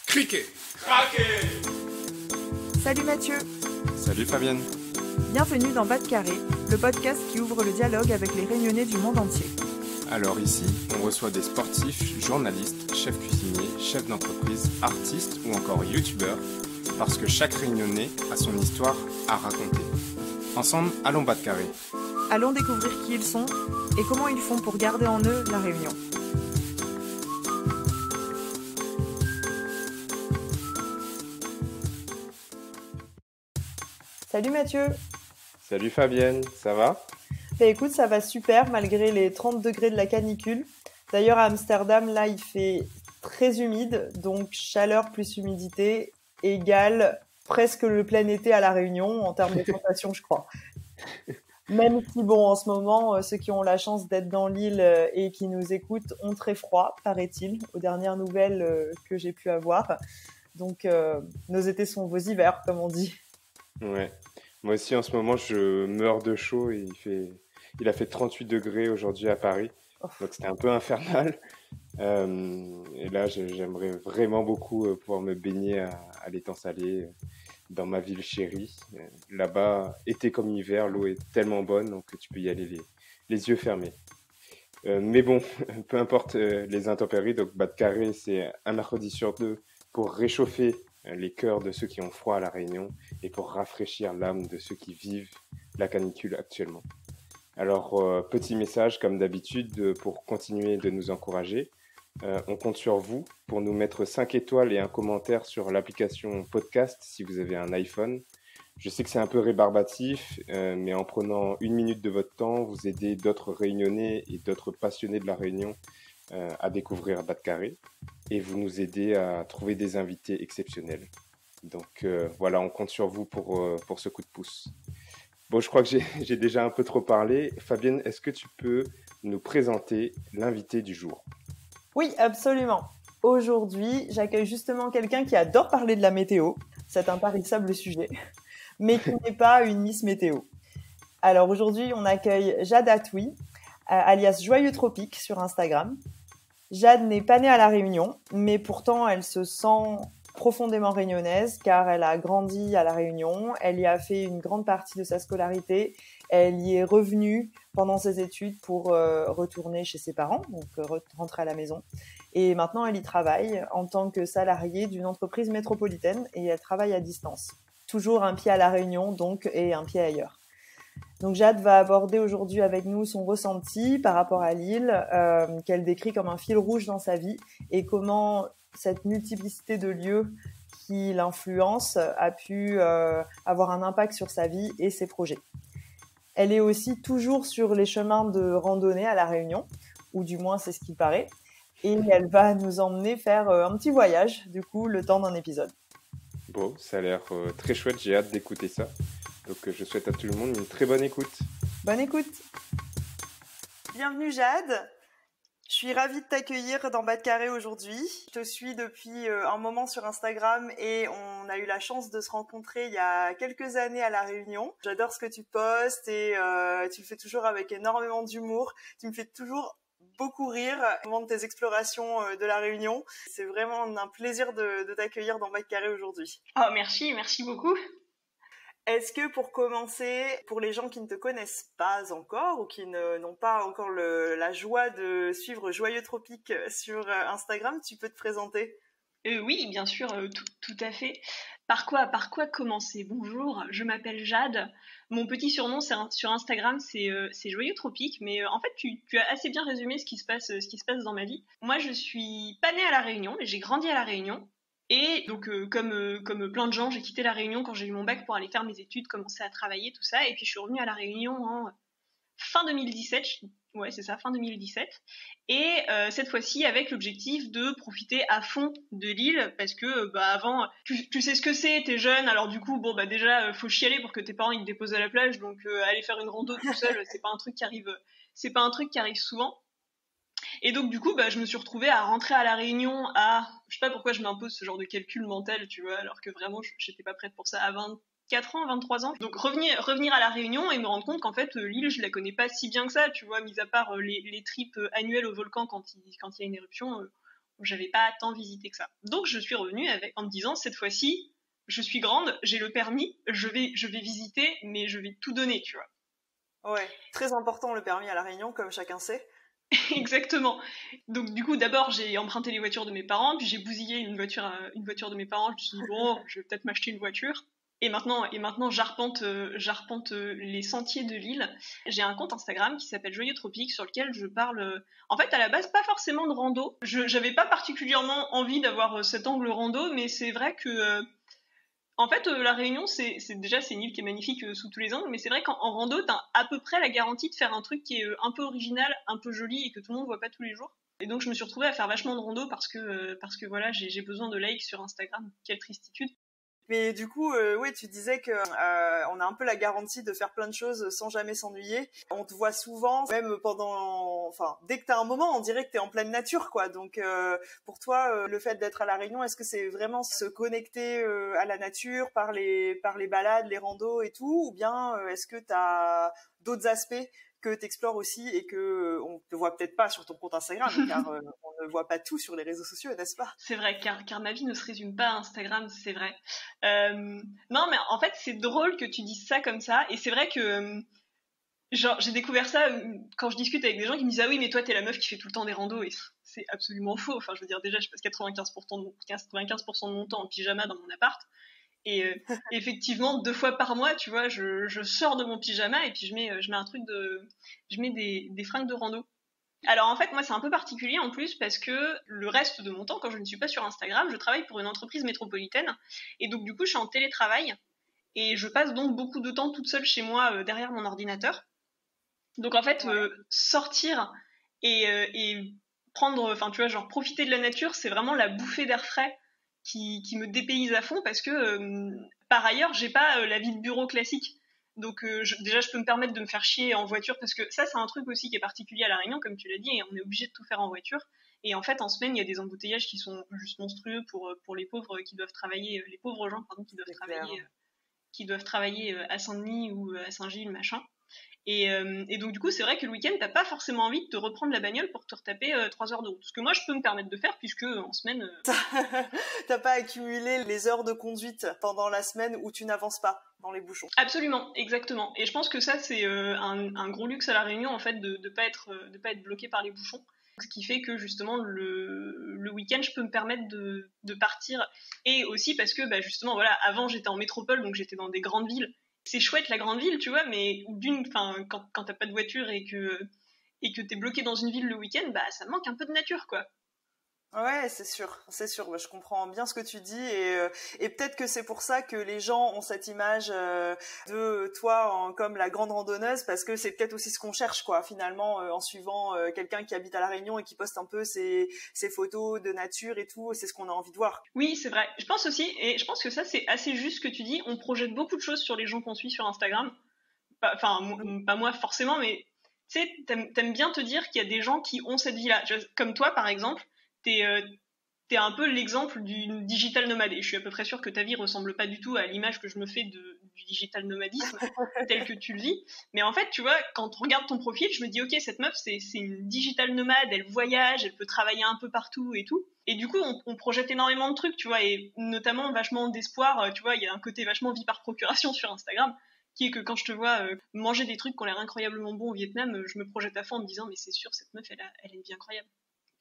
Cliquez. Craquez. Salut Mathieu. Salut Fabienne. Bienvenue dans Bas de Carré, le podcast qui ouvre le dialogue avec les Réunionnais du monde entier. Alors ici, on reçoit des sportifs, journalistes, chefs cuisiniers, chefs d'entreprise, artistes ou encore youtubeurs, parce que chaque Réunionnais a son histoire à raconter. Ensemble, allons Bas de Carré. Allons découvrir qui ils sont et comment ils font pour garder en eux la Réunion. Salut Mathieu. Salut Fabienne, ça va ? Écoute, ça va super malgré les 30 degrés de la canicule. D'ailleurs à Amsterdam, là il fait très humide, donc chaleur plus humidité égale presque le plein été à La Réunion en termes de sensation, je crois. Même si bon, en ce moment, ceux qui ont la chance d'être dans l'île et qui nous écoutent ont très froid, paraît-il, aux dernières nouvelles que j'ai pu avoir. Donc nos étés sont vos hivers, comme on dit. Ouais. Moi aussi, en ce moment, je meurs de chaud et il a fait 38 degrés aujourd'hui à Paris. Donc, c'était un peu infernal. Et là, j'aimerais vraiment beaucoup pouvoir me baigner à l'étang salé dans ma ville chérie. Là-bas, été comme hiver, l'eau est tellement bonne, donc tu peux y aller les yeux fermés. Mais bon, peu importe les intempéries, donc Bas de Carré, c'est un mercredi sur deux pour réchauffer les cœurs de ceux qui ont froid à La Réunion et pour rafraîchir l'âme de ceux qui vivent la canicule actuellement. Alors, petit message comme d'habitude pour continuer de nous encourager. On compte sur vous pour nous mettre 5 étoiles et un commentaire sur l'application podcast si vous avez un iPhone. Je sais que c'est un peu rébarbatif, mais en prenant 1 minute de votre temps, vous aidez d'autres Réunionnais et d'autres passionnés de La Réunion à découvrir Bas de Carré et vous nous aidez à trouver des invités exceptionnels. Donc voilà, on compte sur vous pour ce coup de pouce. Bon, je crois que j'ai déjà un peu trop parlé. Fabienne, est-ce que tu peux nous présenter l'invité du jour ? Oui, absolument. Aujourd'hui, j'accueille justement quelqu'un qui adore parler de la météo, cet intarissable sujet, mais qui n'est pas une Miss Météo. Alors aujourd'hui, on accueille Jade Atoui, alias Joyeux Tropique sur Instagram. Jade n'est pas née à La Réunion, mais pourtant elle se sent profondément réunionnaise car elle a grandi à La Réunion, elle y a fait une grande partie de sa scolarité, elle y est revenue pendant ses études pour retourner chez ses parents, donc rentrer à la maison. Et maintenant elle y travaille en tant que salariée d'une entreprise métropolitaine et elle travaille à distance. Toujours un pied à La Réunion donc et un pied ailleurs. Donc Jade va aborder aujourd'hui avec nous son ressenti par rapport à l'île, qu'elle décrit comme un fil rouge dans sa vie et comment cette multiplicité de lieux qui l'influencent a pu avoir un impact sur sa vie et ses projets. Elle est aussi toujours sur les chemins de randonnée à La Réunion, ou du moins c'est ce qui paraît, et elle va nous emmener faire un petit voyage, du coup, le temps d'un épisode. Bon, ça a l'air très chouette, j'ai hâte d'écouter ça. Donc je souhaite à tout le monde une très bonne écoute. Bonne écoute. Bienvenue Jade. Je suis ravie de t'accueillir dans Bas de Carré aujourd'hui. Je te suis depuis un moment sur Instagram et on a eu la chance de se rencontrer il y a quelques années à La Réunion. J'adore ce que tu postes et tu le fais toujours avec énormément d'humour. Tu me fais toujours beaucoup rire au moment de tes explorations de La Réunion. C'est vraiment un plaisir de t'accueillir dans Bas de Carré aujourd'hui. Oh, merci beaucoup. Est-ce que pour commencer, pour les gens qui ne te connaissent pas encore ou qui n'ont pas encore la joie de suivre Joyeux Tropique sur Instagram, tu peux te présenter ? Oui, bien sûr, tout à fait. Par quoi commencer ? Bonjour, je m'appelle Jade. Mon petit surnom sur Instagram, c'est Joyeux Tropique, mais en fait, tu as assez bien résumé ce qui se passe dans ma vie. Moi, je suis pas née à La Réunion, mais j'ai grandi à La Réunion. Et donc, comme plein de gens, j'ai quitté La Réunion quand j'ai eu mon bac pour aller faire mes études, commencer à travailler, tout ça. Et puis, je suis revenue à La Réunion en fin 2017. Ouais, c'est ça, fin 2017. Et cette fois-ci, avec l'objectif de profiter à fond de l'île, parce que avant, tu sais ce que c'est, t'es jeune, alors du coup, déjà, faut chialer pour que tes parents ils te déposent à la plage. Donc, aller faire une rando tout seul, c'est pas un truc qui arrive souvent. Et donc du coup je me suis retrouvée à rentrer à La Réunion je sais pas pourquoi je m'impose ce genre de calcul mental, tu vois, alors que vraiment j'étais pas prête pour ça à 24 ans, 23 ans. Donc revenir à La Réunion et me rendre compte qu'en fait l'île je la connais pas si bien que ça, tu vois, mis à part les trips annuelles au volcan quand il y a une éruption, j'avais pas tant visité que ça. Donc je suis revenue en me disant, cette fois-ci, je suis grande, j'ai le permis, je vais visiter, mais je vais tout donner, tu vois. Ouais, très important le permis à La Réunion, comme chacun sait. Exactement. Donc du coup, d'abord, j'ai emprunté les voitures de mes parents, puis j'ai bousillé une voiture de mes parents. Je me suis dit, bon, je vais peut-être m'acheter une voiture. Et maintenant, j'arpente les sentiers de l'île. J'ai un compte Instagram qui s'appelle Joyeux Tropique, sur lequel je parle, en fait, à la base, pas forcément de rando. J'avais pas particulièrement envie d'avoir cet angle rando, mais c'est vrai que en fait, La Réunion, c'est une île qui est magnifique sous tous les angles, mais c'est vrai qu'en rando, t'as à peu près la garantie de faire un truc qui est un peu original, un peu joli et que tout le monde voit pas tous les jours. Et donc, je me suis retrouvée à faire vachement de rando parce que voilà, j'ai besoin de likes sur Instagram. Quelle tristitude. Mais du coup, oui, tu disais que on a un peu la garantie de faire plein de choses sans jamais s'ennuyer. On te voit souvent, même dès que t'as un moment, on dirait que t'es en pleine nature, quoi. Donc, pour toi, le fait d'être à La Réunion, est-ce que c'est vraiment se connecter à la nature par les balades, les randos et tout, ou bien est-ce que t'as d'autres aspects que t'explores aussi et que on te voit peut-être pas sur ton compte Instagram, car on ne voit pas tout sur les réseaux sociaux, n'est-ce pas? C'est vrai, car ma vie ne se résume pas à Instagram, c'est vrai. Non, mais en fait, c'est drôle que tu dises ça comme ça, et c'est vrai que genre, j'ai découvert ça quand je discute avec des gens qui me disent, ah oui, mais toi, t'es la meuf qui fait tout le temps des randos, et c'est absolument faux. Enfin, je veux dire, déjà, je passe 95% de mon temps en pyjama dans mon appart. Et effectivement, 2 fois par mois, tu vois, je sors de mon pyjama et puis je mets des fringues de rando. Alors en fait, moi, c'est un peu particulier en plus parce que le reste de mon temps, quand je ne suis pas sur Instagram, je travaille pour une entreprise métropolitaine. Et donc, du coup, je suis en télétravail et je passe donc beaucoup de temps toute seule chez moi derrière mon ordinateur. Donc en fait, sortir et prendre, enfin, tu vois, genre profiter de la nature, c'est vraiment la bouffée d'air frais qui me dépayse à fond parce que par ailleurs, j'ai pas la vie de bureau classique. Donc déjà, je peux me permettre de me faire chier en voiture parce que ça, c'est un truc aussi qui est particulier à La Réunion, comme tu l'as dit, et on est obligé de tout faire en voiture. Et en fait, en semaine, il y a des embouteillages qui sont juste monstrueux pour les pauvres qui doivent travailler, les pauvres gens, pardon, qui doivent travailler à Saint-Denis ou à Saint-Gilles, machin. Et donc du coup, c'est vrai que le week-end, t'as pas forcément envie de te reprendre la bagnole pour te retaper 3 heures de route. Ce que moi, je peux me permettre de faire, puisque en semaine... T'as pas accumulé les heures de conduite pendant la semaine où tu n'avances pas dans les bouchons. Absolument, exactement. Et je pense que ça, c'est un gros luxe à La Réunion, en fait, de pas être bloqué par les bouchons. Ce qui fait que justement, le week-end, je peux me permettre de partir. Et aussi parce que, bah, justement, voilà, avant, j'étais en métropole, donc j'étais dans des grandes villes. C'est chouette la grande ville, tu vois, mais quand t'as pas de voiture et que t'es bloqué dans une ville le week-end, bah ça manque un peu de nature, quoi. Ouais, c'est sûr. Bah, je comprends bien ce que tu dis et peut-être que c'est pour ça que les gens ont cette image de toi comme la grande randonneuse, parce que c'est peut-être aussi ce qu'on cherche, quoi, finalement, en suivant quelqu'un qui habite à La Réunion et qui poste un peu ses photos de nature et tout. C'est ce qu'on a envie de voir. Oui, c'est vrai. Je pense aussi, et je pense que ça c'est assez juste ce que tu dis. On projette beaucoup de choses sur les gens qu'on suit sur Instagram. Pas moi forcément, mais tu sais, t'aimes bien te dire qu'il y a des gens qui ont cette vie-là. Comme toi, par exemple. T'es un peu l'exemple du digital nomade et je suis à peu près sûre que ta vie ressemble pas du tout à l'image que je me fais du digital nomadisme tel que tu le vis, mais en fait tu vois, quand on regarde ton profil, je me dis ok, cette meuf c'est une digital nomade, elle voyage, elle peut travailler un peu partout et tout, et du coup on projette énormément de trucs, tu vois, et notamment vachement d'espoir, tu vois, il y a un côté vachement vie par procuration sur Instagram qui est que quand je te vois manger des trucs qui ont l'air incroyablement bons au Vietnam, je me projette à fond en me disant mais c'est sûr, cette meuf elle a une vie incroyable.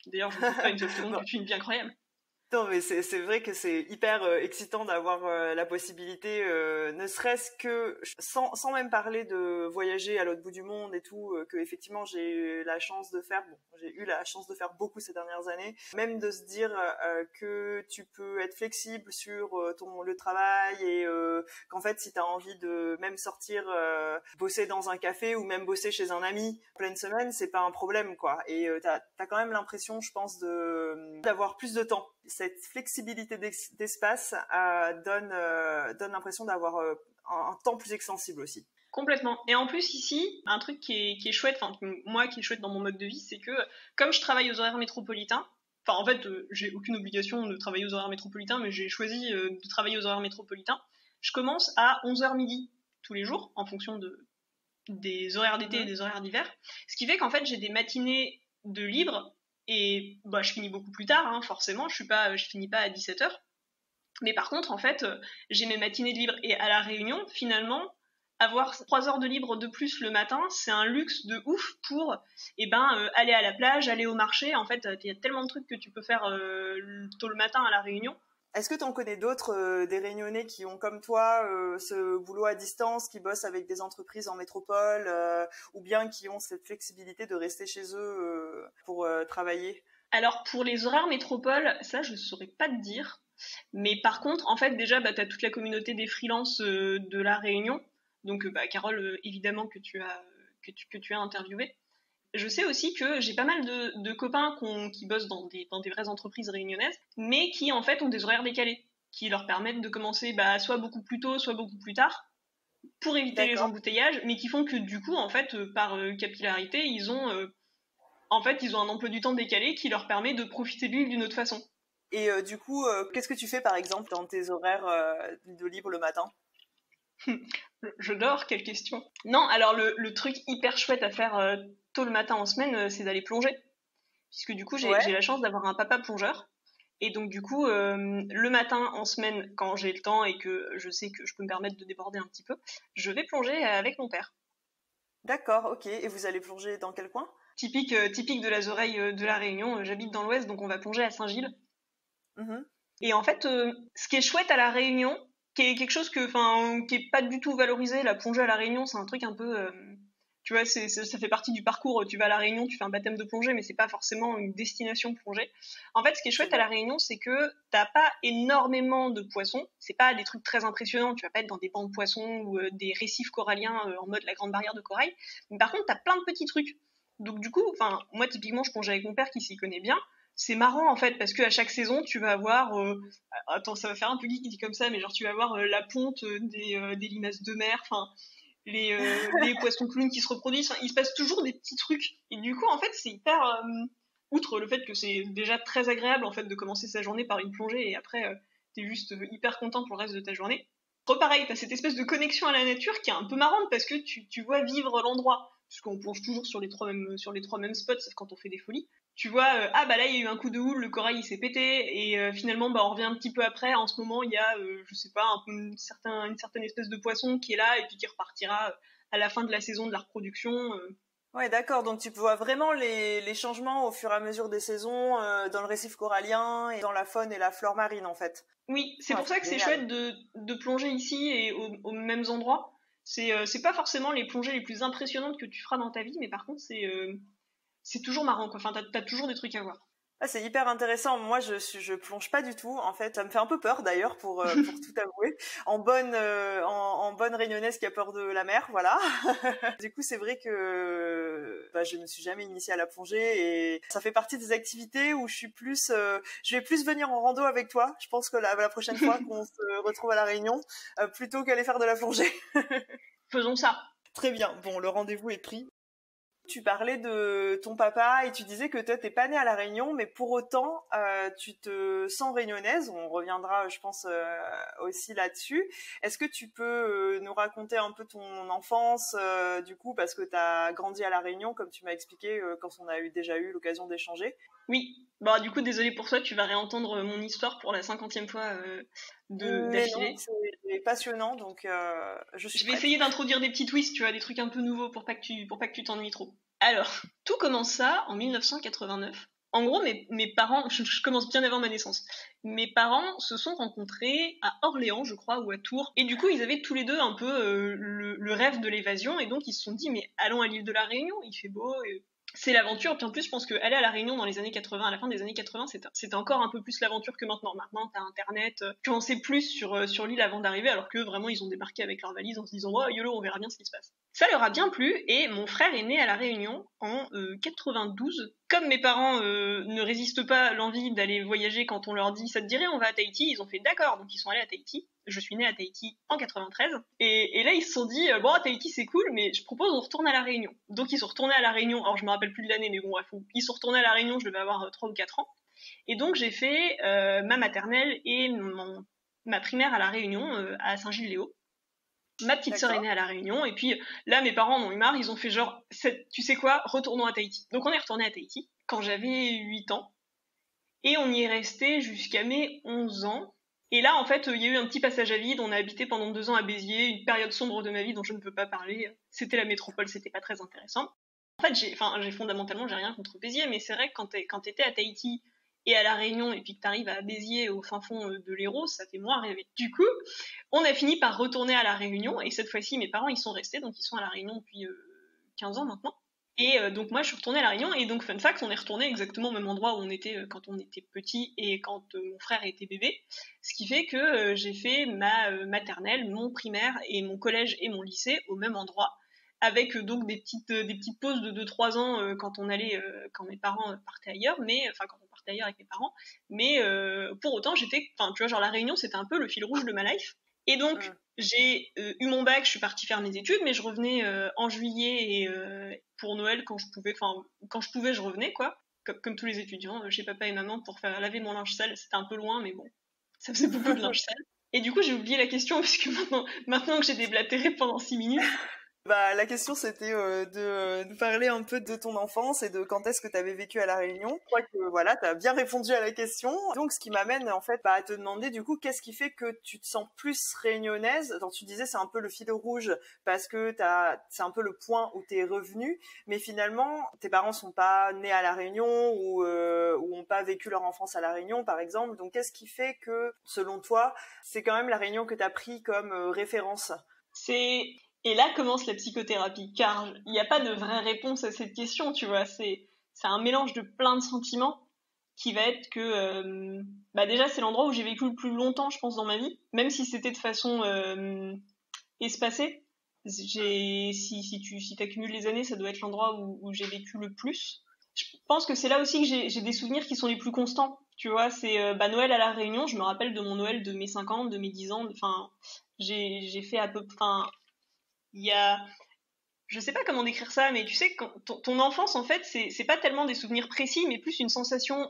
D'ailleurs, je ne doute pas une seule seconde que tu es une vie incroyable. Non, mais c'est vrai que c'est hyper excitant d'avoir la possibilité, ne serait-ce que sans même parler de voyager à l'autre bout du monde et tout, que effectivement j'ai eu la chance de faire. Bon, j'ai eu la chance de faire beaucoup ces dernières années. Même de se dire que tu peux être flexible sur le travail et qu'en fait, si tu as envie de même sortir, bosser dans un café ou même bosser chez un ami pleine semaine, c'est pas un problème, quoi. Et t'as quand même l'impression, je pense, d'avoir plus de temps. Cette flexibilité d'espace donne l'impression d'avoir un temps plus extensible aussi. Complètement. Et en plus ici, un truc qui est chouette, enfin moi qui est chouette dans mon mode de vie, c'est que comme je travaille aux horaires métropolitains, enfin en fait j'ai aucune obligation de travailler aux horaires métropolitains, mais j'ai choisi de travailler aux horaires métropolitains, je commence à 11h midi tous les jours en fonction des horaires d'été et des horaires d'hiver, ce qui fait qu'en fait j'ai des matinées de libre Et bah, je finis beaucoup plus tard, hein, forcément, je finis pas à 17h. Mais par contre, en fait, j'ai mes matinées de libre. Et à La Réunion, finalement, avoir 3 heures de libre de plus le matin, c'est un luxe de ouf pour aller à la plage, aller au marché. En fait, il y a tellement de trucs que tu peux faire tôt le matin à La Réunion. Est-ce que tu en connais d'autres, des Réunionnais qui ont comme toi ce boulot à distance, qui bossent avec des entreprises en métropole, ou bien qui ont cette flexibilité de rester chez eux pour travailler? Alors pour les horaires métropole, ça je saurais pas te dire. Mais par contre, en fait, déjà, tu as toute la communauté des freelances de La Réunion. Donc Carole, évidemment, que tu as interviewé. Je sais aussi que j'ai pas mal de copains qui bossent dans des vraies entreprises réunionnaises, mais qui en fait ont des horaires décalés, qui leur permettent de commencer soit beaucoup plus tôt, soit beaucoup plus tard, pour éviter les embouteillages, mais qui font que du coup, en fait, par capillarité, ils ont un emploi du temps décalé qui leur permet de profiter de l'île d'une autre façon. Et du coup, qu'est-ce que tu fais par exemple dans tes horaires de libre le matin? Je dors, quelle question. Non, alors le truc hyper chouette à faire tôt le matin en semaine, c'est d'aller plonger. Puisque du coup, j'ai la chance d'avoir un papa plongeur. Et donc du coup, le matin en semaine, quand j'ai le temps et que je sais que je peux me permettre de déborder un petit peu, je vais plonger avec mon père. D'accord, ok. Et vous allez plonger dans quel coin? Typique de la Zoreille de La Réunion. J'habite dans l'ouest, donc on va plonger à Saint-Gilles. Mmh. Et en fait, ce qui est chouette à La Réunion, qui est quelque chose qui est pas du tout valorisé, la plongée à La Réunion, c'est un truc un peu, tu vois, ça fait partie du parcours. Tu vas à La Réunion, tu fais un baptême de plongée, mais c'est pas forcément une destination plongée. En fait, ce qui est chouette à La Réunion, c'est que t'as pas énormément de poissons. C'est pas des trucs très impressionnants. Tu vas pas être dans des bancs de poissons ou des récifs coralliens en mode la Grande Barrière de Corail. Mais par contre, t'as plein de petits trucs. Donc du coup, moi typiquement, je plongeais avec mon père qui s'y connaît bien. C'est marrant en fait parce que à chaque saison tu vas avoir attends, ça va faire un peu geek dit comme ça, mais genre tu vas avoir la ponte des limaces de mer, les poissons clowns qui se reproduisent, il se passe toujours des petits trucs et du coup en fait c'est hyper outre le fait que c'est déjà très agréable en fait de commencer sa journée par une plongée et après t'es juste hyper content pour le reste de ta journée. Pareil, t'as cette espèce de connexion à la nature qui est un peu marrante parce que tu vois vivre l'endroit, puisqu'on plonge toujours sur les trois mêmes spots, sauf quand on fait des folies. Tu vois, là il y a eu un coup de houle, le corail il s'est pété, et finalement on revient un petit peu après. En ce moment il y a, je sais pas, une certaine espèce de poisson qui est là et puis qui repartira à la fin de la saison de la reproduction. Ouais, d'accord. Donc tu vois vraiment les changements au fur et à mesure des saisons dans le récif corallien et dans la faune et la flore marine en fait. Oui, c'est pour ça que c'est chouette de plonger ici et aux mêmes endroits. C'est pas forcément les plongées les plus impressionnantes que tu feras dans ta vie, mais par contre c'est toujours marrant quoi. T'as toujours des trucs à voir. Ah, c'est hyper intéressant. Moi, je plonge pas du tout. En fait, ça me fait un peu peur d'ailleurs pour tout avouer. En bonne réunionnaise qui a peur de la mer, voilà. Du coup, c'est vrai que je me suis jamais initiée à la plongée et ça fait partie des activités où je vais plus venir en rando avec toi. Je pense que la prochaine fois qu'on se retrouve à La Réunion, plutôt qu'aller faire de la plongée. Faisons ça. Très bien. Bon, le rendez-vous est pris. Tu parlais de ton papa et tu disais que toi t'es pas née à La Réunion, mais pour autant tu te sens réunionnaise. On reviendra, je pense, aussi là-dessus. Est-ce que tu peux nous raconter un peu ton enfance, du coup, parce que t'as grandi à La Réunion, comme tu m'as expliqué quand on a déjà eu l'occasion d'échanger. Oui. Bon, du coup, désolée pour toi, tu vas réentendre mon histoire pour la 50e fois d'affilée. C'est passionnant, donc je vais essayer d'introduire des petits twists, tu vois, des trucs un peu nouveaux pour pas que tu t'ennuies trop. Alors, tout commence ça en 1989. En gros, mes parents, je commence bien avant ma naissance, mes parents se sont rencontrés à Orléans, je crois, ou à Tours, et du coup, ils avaient tous les deux un peu le rêve de l'évasion, et donc ils se sont dit, mais allons à l'île de la Réunion, il fait beau, c'est l'aventure. Puis en plus, je pense qu'aller à La Réunion dans les années 80, à la fin des années 80, c'était encore un peu plus l'aventure que maintenant. Maintenant, t'as Internet, tu en sais plus sur l'île avant d'arriver, alors que vraiment, ils ont débarqué avec leurs valises en se disant « Oh, YOLO, on verra bien ce qui se passe ». Ça leur a bien plu, et mon frère est né à La Réunion en 92. Comme mes parents ne résistent pas à l'envie d'aller voyager quand on leur dit « Ça te dirait, on va à Tahiti », ils ont fait « D'accord », donc ils sont allés à Tahiti. Je suis née à Tahiti en 93. Et là, ils se sont dit, bon, Tahiti, c'est cool, mais je propose on retourne à La Réunion. Donc, ils sont retournés à La Réunion. Alors, je me rappelle plus de l'année, mais bon, bref, ils sont retournés à La Réunion, je devais avoir 3 ou 4 ans. Et donc, j'ai fait ma maternelle et ma primaire à La Réunion, à Saint-Gilles-Léo. Ma petite sœur est née à La Réunion, et puis là, mes parents en ont eu marre, ils ont fait genre, tu sais quoi, retournons à Tahiti. Donc on est retourné à Tahiti quand j'avais 8 ans, et on y est resté jusqu'à mes 11 ans. Et là, en fait, il y a eu un petit passage à vide, on a habité pendant 2 ans à Béziers, une période sombre de ma vie dont je ne peux pas parler. C'était la métropole, c'était pas très intéressant. En fait, j'ai fondamentalement, j'ai rien contre Béziers, mais c'est vrai que quand t'étais à Tahiti et à La Réunion, et puis que t'arrives à Béziers, au fin fond de l'Hérault, ça fait moins rêver. Du coup, on a fini par retourner à La Réunion, et cette fois-ci, mes parents, ils sont restés, donc ils sont à La Réunion depuis 15 ans maintenant. Et donc moi, je suis retournée à La Réunion, et donc fun fact, on est retourné exactement au même endroit où on était quand on était petit et quand mon frère était bébé, ce qui fait que j'ai fait ma maternelle, mon primaire et mon collège et mon lycée au même endroit, avec donc des petites pauses de 2-3 ans quand mes parents partaient ailleurs, quand on partait ailleurs avec mes parents, mais pour autant tu vois, genre La Réunion, c'était un peu le fil rouge de ma life. Et donc, j'ai eu mon bac, je suis partie faire mes études, mais je revenais en juillet et pour Noël quand je pouvais, je revenais, quoi. Comme tous les étudiants, chez papa et maman pour faire laver mon linge sale. C'était un peu loin, mais bon, ça faisait beaucoup de linge sale. Et du coup, j'ai oublié la question, parce que maintenant que j'ai déblatéré pendant 6 minutes... La question c'était de parler un peu de ton enfance et de quand est-ce que tu avais vécu à La Réunion. Je crois que voilà, tu as bien répondu à la question. Donc ce qui m'amène en fait à te demander du coup qu'est-ce qui fait que tu te sens plus réunionnaise. Donc tu disais c'est un peu le fil rouge parce que c'est un peu le point où tu es revenu, mais finalement tes parents sont pas nés à La Réunion ou ont pas vécu leur enfance à La Réunion par exemple. Donc qu'est-ce qui fait que selon toi, c'est quand même La Réunion que tu as pris comme référence? Et là commence la psychothérapie, car il n'y a pas de vraie réponse à cette question, tu vois. C'est un mélange de plein de sentiments qui va être que, déjà, c'est l'endroit où j'ai vécu le plus longtemps, je pense, dans ma vie, même si c'était de façon espacée. Si t'accumules les années, ça doit être l'endroit où j'ai vécu le plus. Je pense que c'est là aussi que j'ai des souvenirs qui sont les plus constants, tu vois. C'est Noël à La Réunion, je me rappelle de mon Noël de mes 5 ans, de mes 10 ans, enfin, j'ai fait à peu près... je sais pas comment décrire ça, mais tu sais, quand ton enfance, en fait, c'est pas tellement des souvenirs précis, mais plus une sensation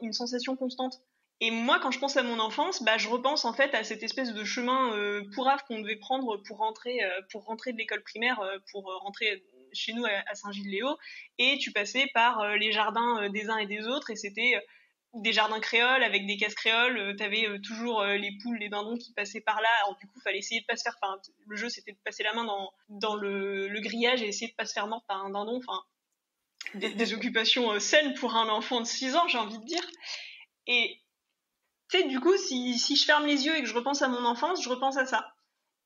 constante. Et moi, quand je pense à mon enfance, je repense en fait à cette espèce de chemin pourrave qu'on devait prendre pour rentrer de l'école primaire, pour rentrer chez nous à Saint-Gilles-Léo, et tu passais par les jardins des uns et des autres, et c'était des jardins créoles avec des cases créoles, t'avais toujours les poules, les dindons qui passaient par là, alors du coup fallait essayer de pas se faire, enfin le jeu c'était de passer la main dans le grillage et essayer de pas se faire mordre par un dindon, enfin des occupations saines pour un enfant de 6 ans, j'ai envie de dire. Et tu sais, du coup, si je ferme les yeux et que je repense à mon enfance, je repense à ça.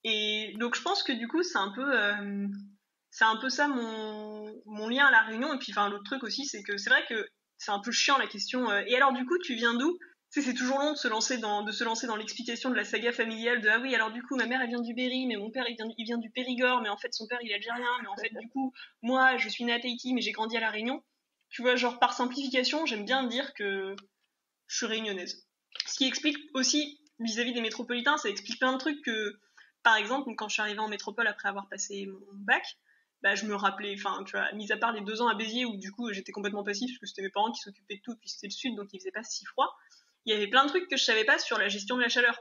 Et donc je pense que du coup c'est un peu ça mon lien à La Réunion. Et puis l'autre truc aussi, c'est que c'est vrai que c'est un peu chiant la question. Et alors du coup, tu viens d'où? Tu sais, c'est toujours long de se lancer dans l'explication de la saga familiale de ah oui, alors du coup ma mère elle vient du Berry, mais mon père il vient du Périgord, mais en fait son père il est algérien, mais en fait du coup moi je suis née à Tahiti mais j'ai grandi à La Réunion. Tu vois, genre par simplification, j'aime bien dire que je suis réunionnaise. Ce qui explique aussi vis-à-vis des métropolitains, ça explique plein de trucs que, par exemple, quand je suis arrivée en métropole après avoir passé mon bac, je me rappelais, enfin, tu vois, mis à part les 2 ans à Béziers où du coup j'étais complètement passive parce que c'était mes parents qui s'occupaient de tout, puis c'était le sud donc il faisait pas si froid. Il y avait plein de trucs que je savais pas sur la gestion de la chaleur.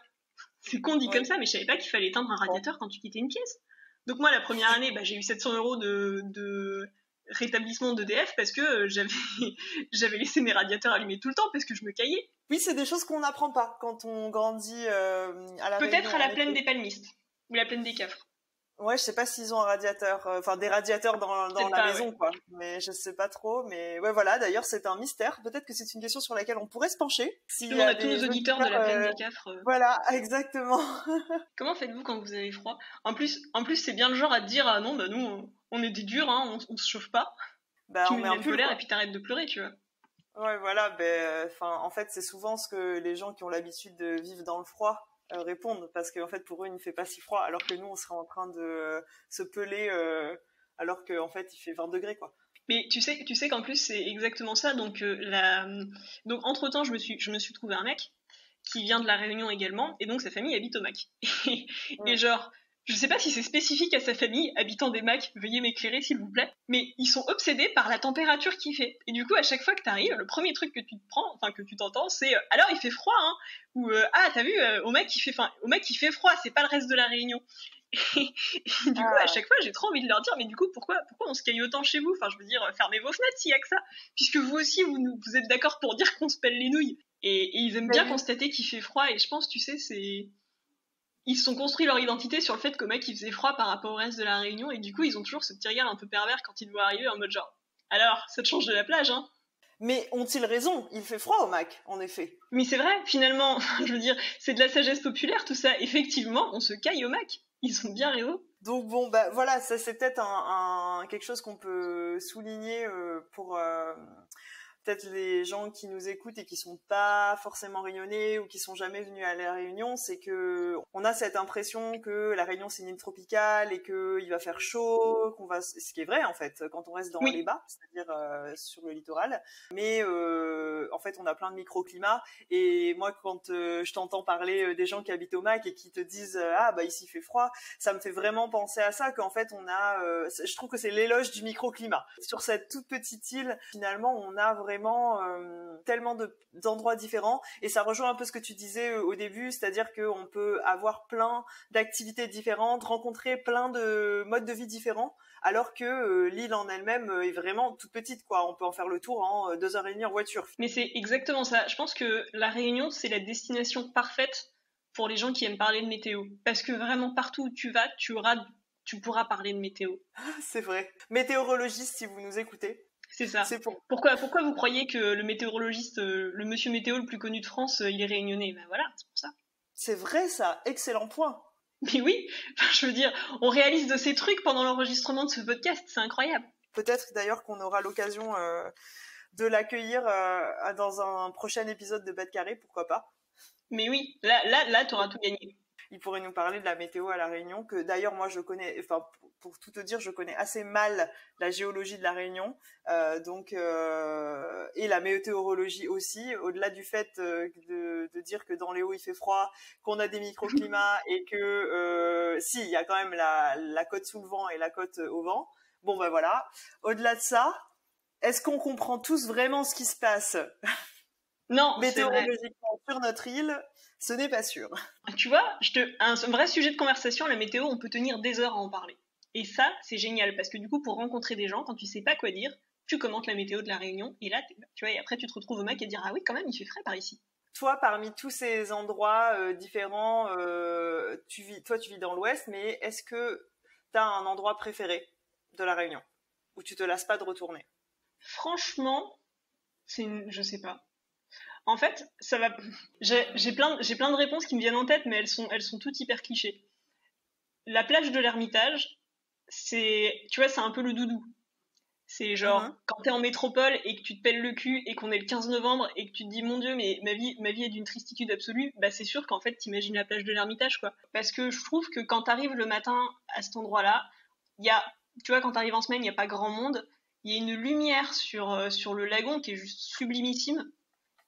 C'est con dit comme ça, mais je savais pas qu'il fallait éteindre un radiateur quand tu quittais une pièce. Donc moi, la première année, j'ai eu 700 € de rétablissement d'EDF parce que j'avais laissé mes radiateurs allumés tout le temps parce que je me caillais. Oui, c'est des choses qu'on n'apprend pas quand on grandit à La Réunion. Peut-être à la plaine des Palmistes ou la plaine des Cafres. Ouais, je sais pas s'ils ont un radiateur, des radiateurs dans la maison, quoi. Mais je sais pas trop. Mais ouais, voilà. D'ailleurs, c'est un mystère. Peut-être que c'est une question sur laquelle on pourrait se pencher. Je demande à tous nos auditeurs de la plaine des Cafres. Voilà, exactement. Comment faites-vous quand vous avez froid? En plus, c'est bien le genre à te dire ah non, nous, on est des durs, hein, on se chauffe pas. Tu mets un peu l'air et puis t'arrêtes de pleurer, tu vois. Ouais, voilà. En fait, c'est souvent ce que les gens qui ont l'habitude de vivre dans le froid répondent, parce qu'en fait pour eux il ne fait pas si froid, alors que nous on serait en train de se peler alors qu'en fait il fait 20 degrés, quoi. Mais tu sais qu'en plus c'est exactement ça. Donc entre temps je me suis trouvé un mec qui vient de La Réunion également, et donc sa famille habite au Mac. Et genre, je sais pas si c'est spécifique à sa famille, habitant des Macs, veuillez m'éclairer s'il vous plaît, mais ils sont obsédés par la température qu'il fait. Et du coup, à chaque fois que t'arrives, le premier truc que tu t'entends, c'est alors il fait froid, hein, ou ah t'as vu, au Mac il fait froid, c'est pas le reste de La Réunion. Et du coup, à chaque fois, j'ai trop envie de leur dire, mais du coup, pourquoi on se caille autant chez vous? Enfin, je veux dire, fermez vos fenêtres s'il y a que ça. Puisque vous aussi, vous êtes d'accord pour dire qu'on se pèle les nouilles. Et ils aiment bien constater qu'il fait froid. Et je pense, tu sais, ils se sont construits leur identité sur le fait qu'au mec, il faisait froid par rapport au reste de la Réunion. Et du coup, ils ont toujours ce petit regard un peu pervers quand ils te voient arriver en mode genre, alors, ça te change de la plage, hein? Mais ont-ils raison? Il fait froid au Mac, en effet. Mais c'est vrai, finalement, je veux dire, c'est de la sagesse populaire tout ça. Effectivement, on se caille au Mac. Ils sont bien raison. Donc bon, bah voilà, ça c'est peut-être quelque chose qu'on peut souligner pour peut-être les gens qui nous écoutent et qui sont pas forcément réunionnais ou qui sont jamais venus à la Réunion, c'est que on a cette impression que la Réunion c'est une île tropicale et que il va faire chaud, ce qui est vrai en fait quand on reste dans les bas, c'est-à-dire sur le littoral. Mais en fait, on a plein de microclimats et moi quand je t'entends parler des gens qui habitent au Mac et qui te disent ah bah ici il fait froid, ça me fait vraiment penser à ça qu'en fait on a je trouve que c'est l'éloge du microclimat. Sur cette toute petite île, finalement, on a vraiment tellement d'endroits différents et ça rejoint un peu ce que tu disais au début, c'est-à-dire qu'on peut avoir plein d'activités différentes, rencontrer plein de modes de vie différents, alors que l'île en elle-même est vraiment toute petite, quoi. On peut en faire le tour en 2h30 en voiture. Mais c'est exactement ça. Je pense que la Réunion, c'est la destination parfaite pour les gens qui aiment parler de météo. Parce que vraiment, partout où tu vas, tu pourras parler de météo. C'est vrai. Météorologiste, si vous nous écoutez. C'est ça. Pourquoi vous croyez que le météorologiste, le monsieur météo le plus connu de France, il est réunionnais? Ben voilà, c'est pour ça. C'est vrai ça, excellent point. Mais oui, je veux dire, on réalise de ces trucs pendant l'enregistrement de ce podcast, c'est incroyable. Peut-être d'ailleurs qu'on aura l'occasion de l'accueillir dans un prochain épisode de Bête Carré, pourquoi pas. Mais oui, là t'auras tout gagné. Il pourrait nous parler de la météo à La Réunion, que d'ailleurs moi je connais, enfin pour tout te dire, je connais assez mal la géologie de La Réunion, et la météorologie aussi, au-delà du fait de dire que dans les hauts il fait froid, qu'on a des microclimats et que si, il y a quand même la côte sous le vent et la côte au vent. Bon ben voilà, au-delà de ça, est-ce qu'on comprend tous vraiment ce qui se passe? Non, météorologiquement sur notre île, ce n'est pas sûr. Tu vois, un vrai sujet de conversation, la météo, on peut tenir des heures à en parler. Et ça, c'est génial, parce que du coup, pour rencontrer des gens, quand tu sais pas quoi dire, tu commentes la météo de la Réunion, et là, tu vois, et après tu te retrouves au Mac et dire ah oui, quand même, il fait frais par ici. Toi, parmi tous ces endroits différents, tu vis dans l'Ouest, mais est-ce que tu as un endroit préféré de la Réunion où tu te lasses pas de retourner? Franchement, je sais pas. En fait, ça va. J'ai plein de réponses qui me viennent en tête, mais elles sont toutes hyper clichés. La plage de l'Ermitage, tu vois, c'est un peu le doudou. C'est genre, quand t'es en métropole et que tu te pèles le cul et qu'on est le 15 novembre et que tu te dis, mon Dieu, mais ma vie est d'une tristitude absolue, bah c'est sûr qu'en fait, t'imagines la plage de l'Ermitage, quoi. Parce que je trouve que quand t'arrives le matin à cet endroit-là, tu vois, quand t'arrives en semaine, il n'y a pas grand monde, il y a une lumière sur le lagon qui est juste sublimissime.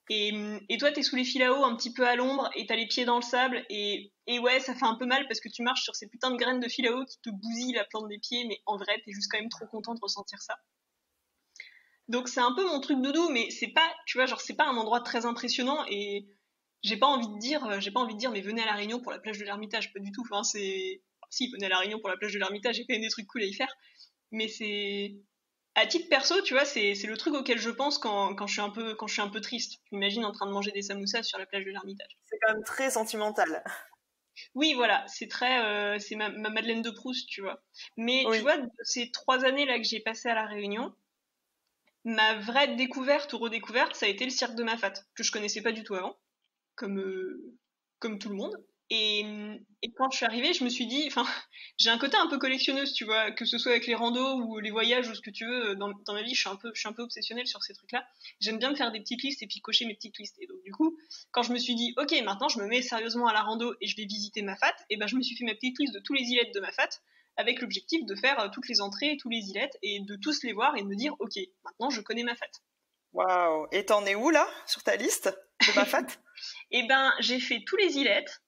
Et toi, t'es sous les fils à eau, un petit peu à l'ombre, et t'as les pieds dans le sable, et ouais, ça fait un peu mal parce que tu marches sur ces putains de graines de fil à eau qui te bousillent la plante des pieds, mais en vrai, t'es juste quand même trop content de ressentir ça. Donc c'est un peu mon truc doudou, mais c'est pas, tu vois, genre c'est pas un endroit très impressionnant, et j'ai pas envie de dire, mais venez à la Réunion pour la plage de l'Ermitage, pas du tout. Enfin, si, venez à la Réunion pour la plage de l'Ermitage, j'ai quand même des trucs cool à y faire, mais c'est. À titre perso, tu vois, c'est le truc auquel je pense quand je suis un peu triste. Je m'imagine en train de manger des samoussas sur la plage de l'Ermitage. C'est quand même très sentimental. Oui, voilà, c'est ma Madeleine de Proust, tu vois. Mais oui. Tu vois, ces 3 années là que j'ai passées à La Réunion, ma vraie découverte ou redécouverte, ça a été le cirque de Mafat, que je connaissais pas du tout avant, comme tout le monde. Et quand je suis arrivée, je me suis dit, enfin, j'ai un côté un peu collectionneuse, tu vois, que ce soit avec les randos ou les voyages ou ce que tu veux, dans ma vie, je suis un peu obsessionnelle sur ces trucs-là. J'aime bien me faire des petites listes et puis cocher mes petites listes. Et donc, du coup, quand je me suis dit, ok, maintenant je me mets sérieusement à la rando et je vais visiter Mafat, et ben je me suis fait ma petite liste de tous les îlettes de Mafat, avec l'objectif de faire toutes les entrées, tous les îlettes, et de tous les voir et de me dire, ok, maintenant je connais Mafat. Waouh! Et t'en es où là, sur ta liste de Mafat? Eh ben, j'ai fait tous les îlettes.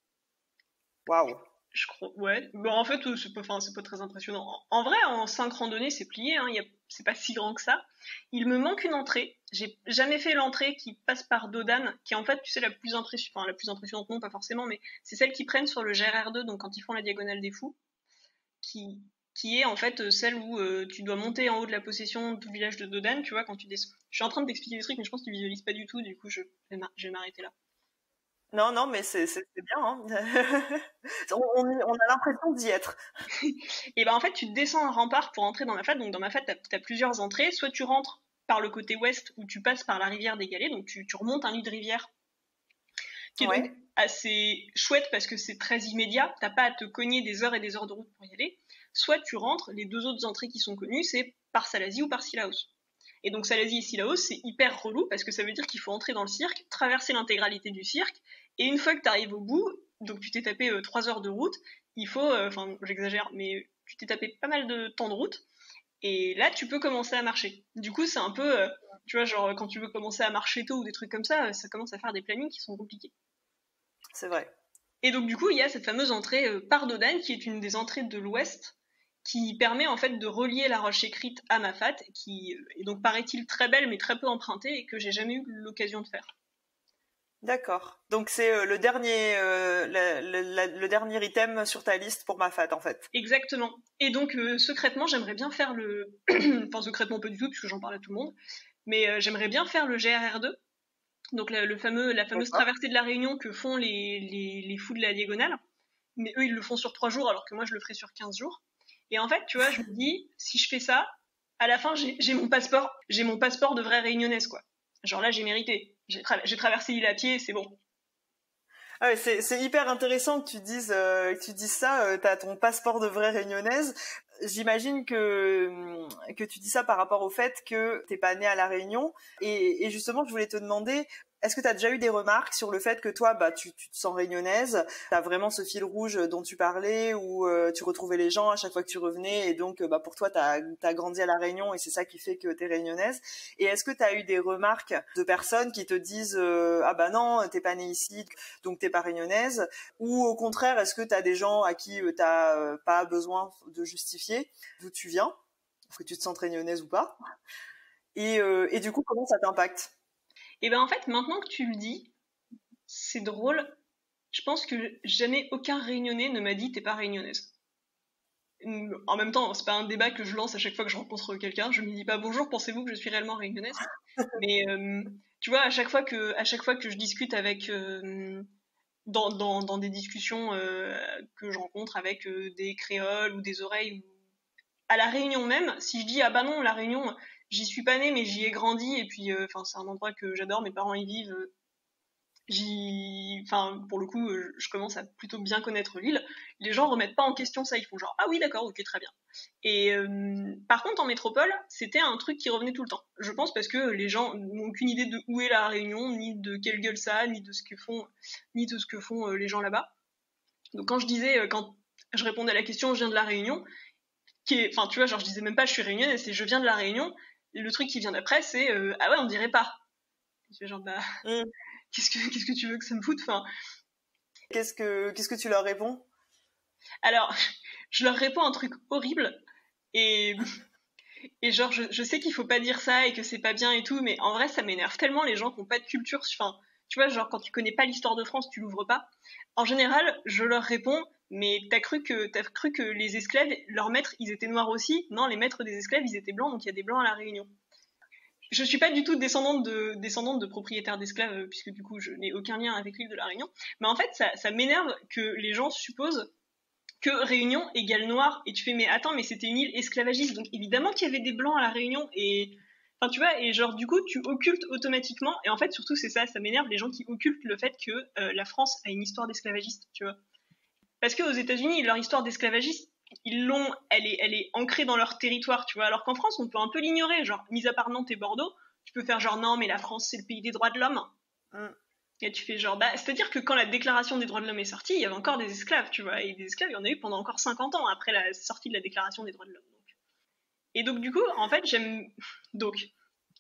Waouh! Je crois, ouais. Bon, en fait, c'est pas très impressionnant. En vrai, en 5 randonnées, c'est plié, hein. C'est pas si grand que ça. Il me manque une entrée. J'ai jamais fait l'entrée qui passe par Dodane, qui est en fait, tu sais, la plus impressionnante, non, pas forcément, mais c'est celle qu'ils prennent sur le GRR2, donc quand ils font la diagonale des fous. qui, qui est en fait celle où tu dois monter en haut de la possession du village de Dodane, tu vois, quand tu descends. Je suis en train de t'expliquer des trucs, mais je pense que tu visualises pas du tout, du coup je vais m'arrêter là. Non, mais c'est bien. Hein. On a l'impression d'y être. Et ben en fait, tu descends un rempart pour entrer dans Mafat. Donc dans Mafat, t'as plusieurs entrées. Soit tu rentres par le côté ouest, où tu passes par la rivière des Galets, donc tu remontes un lit de rivière, qui est donc assez chouette parce que c'est très immédiat. T'as pas à te cogner des heures et des heures de route pour y aller. Soit tu rentres, les deux autres entrées qui sont connues, c'est par Salazie ou par Silaos. Et donc Salazie et Silaos, c'est hyper relou parce que ça veut dire qu'il faut entrer dans le cirque, traverser l'intégralité du cirque, et une fois que tu arrives au bout, donc tu t'es tapé 3 heures de route, il faut, enfin j'exagère, mais tu t'es tapé pas mal de temps de route, et là tu peux commencer à marcher. Du coup c'est un peu, tu vois, genre quand tu veux commencer à marcher tôt ou des trucs comme ça commence à faire des plannings qui sont compliqués. C'est vrai. Et donc du coup il y a cette fameuse entrée par Dodane, qui est une des entrées de l'ouest, qui permet en fait de relier la roche écrite à Mafat, qui est donc paraît-il très belle mais très peu empruntée, et que j'ai jamais eu l'occasion de faire. D'accord. Donc c'est le dernier item sur ta liste pour Mafat en fait. Exactement. Et donc secrètement, j'aimerais bien faire le... enfin secrètement pas du tout puisque j'en parle à tout le monde, mais j'aimerais bien faire le GRR2. Donc la fameuse traversée de la Réunion que font les fous de la Diagonale. Mais eux, ils le font sur 3 jours alors que moi, je le ferai sur 15 jours. Et en fait, tu vois, je me dis, si je fais ça, à la fin, j'ai mon passeport de vraie réunionnaise, quoi. Genre là, j'ai mérité. J'ai traversé l'île à pied, c'est bon. Ah ouais, c'est hyper intéressant que tu dises ça. T'as ton passeport de vraie réunionnaise. J'imagine que tu dis ça par rapport au fait que t'es pas née à La Réunion. Et justement, je voulais te demander, est-ce que tu as déjà eu des remarques sur le fait que toi, tu te sens réunionnaise, tu as vraiment ce fil rouge dont tu parlais, où tu retrouvais les gens à chaque fois que tu revenais, et donc pour toi, tu as grandi à La Réunion, et c'est ça qui fait que tu es réunionnaise. Et est-ce que tu as eu des remarques de personnes qui te disent ah bah non, t'es pas née ici, donc t'es pas réunionnaise, ou au contraire, est-ce que tu as des gens à qui t'as pas besoin de justifier d'où tu viens, que tu te sens réunionnaise ou pas, et du coup, comment ça t'impacte? Et ben en fait, maintenant que tu le dis, c'est drôle. Je pense que jamais aucun réunionnais ne m'a dit t'es pas réunionnaise. En même temps, c'est pas un débat que je lance à chaque fois que je rencontre quelqu'un. Je me dis pas bonjour, pensez-vous que je suis réellement réunionnaise? Mais tu vois, à chaque fois que je discute avec dans des discussions que je rencontre avec des créoles ou des oreilles, à la Réunion même, si je dis ah bah non, la Réunion, j'y suis pas née mais j'y ai grandi, et puis enfin c'est un endroit que j'adore, mes parents y vivent, enfin pour le coup je commence à plutôt bien connaître l'île, les gens remettent pas en question ça, ils font genre ah oui d'accord, ok, très bien. Et par contre en métropole c'était un truc qui revenait tout le temps, je pense parce que les gens n'ont aucune idée de où est la Réunion, ni de quelle gueule ça a, ni de ce que font les gens là-bas. Donc quand je répondais à la question je viens de la Réunion, enfin tu vois, genre je disais même pas je suis réunionnaise, c'est je viens de la Réunion, et le truc qui vient d'après c'est ah ouais on dirait pas. C'est genre bah qu'est-ce que tu veux que ça me foute, enfin. Qu'est-ce que tu leur réponds? Alors je leur réponds un truc horrible, et genre je sais qu'il faut pas dire ça et que c'est pas bien et tout, mais en vrai ça m'énerve tellement les gens qui ont pas de culture, enfin tu vois, genre quand tu connais pas l'histoire de France tu l'ouvres pas. En général je leur réponds mais t'as cru que les esclaves, leurs maîtres, ils étaient noirs aussi? Non, les maîtres des esclaves, ils étaient blancs, donc il y a des blancs à la Réunion. Je suis pas du tout descendante de propriétaires d'esclaves, puisque du coup je n'ai aucun lien avec l'île de la Réunion. Mais en fait, ça m'énerve que les gens supposent que Réunion égale noir, et tu fais mais attends, mais c'était une île esclavagiste, donc évidemment qu'il y avait des blancs à la Réunion, et enfin tu vois, et genre du coup tu occultes automatiquement, et en fait surtout c'est ça m'énerve, les gens qui occultent le fait que la France a une histoire d'esclavagiste, tu vois. Parce qu'aux États-Unis, leur histoire d'esclavagiste, elle est ancrée dans leur territoire, tu vois. Alors qu'en France, on peut un peu l'ignorer, genre, mis à part Nantes et Bordeaux, tu peux faire genre, non, mais la France, c'est le pays des droits de l'homme. Et tu fais genre, bah, c'est-à-dire que quand la Déclaration des droits de l'homme est sortie, il y avait encore des esclaves, tu vois. Et des esclaves, il y en a eu pendant encore 50 ans après la sortie de la Déclaration des droits de l'homme. Et donc, du coup, en fait, donc,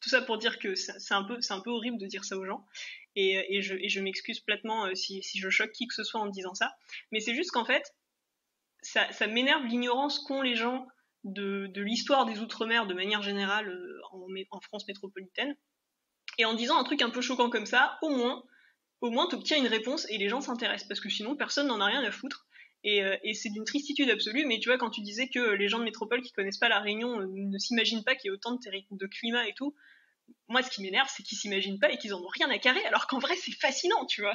tout ça pour dire que c'est un peu horrible de dire ça aux gens. Et je m'excuse platement si je choque qui que ce soit en disant ça. Mais c'est juste qu'en fait, ça m'énerve l'ignorance qu'ont les gens de l'histoire des Outre-mer de manière générale en France métropolitaine. Et en disant un truc un peu choquant comme ça, au moins t'obtiens une réponse et les gens s'intéressent. Parce que sinon, personne n'en a rien à foutre. Et c'est d'une tristitude absolue, mais tu vois, quand tu disais que les gens de métropole qui connaissent pas la Réunion ne s'imaginent pas qu'il y ait autant de climat et tout, moi, ce qui m'énerve, c'est qu'ils s'imaginent pas et qu'ils en ont rien à carrer, alors qu'en vrai, c'est fascinant, tu vois.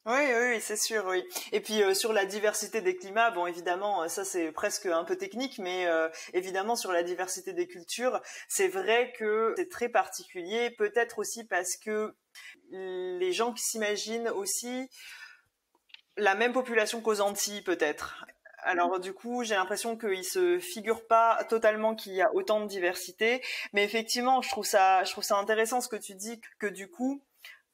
Oui, c'est sûr, oui. Et puis sur la diversité des climats, bon, évidemment, ça c'est presque un peu technique, mais évidemment sur la diversité des cultures, c'est vrai que c'est très particulier, peut-être aussi parce que les gens qui s'imaginent aussi la même population qu'aux Antilles, peut-être. Alors du coup, j'ai l'impression qu'ils se figurent pas totalement qu'il y a autant de diversité, mais effectivement, je trouve ça intéressant ce que tu dis, que du coup,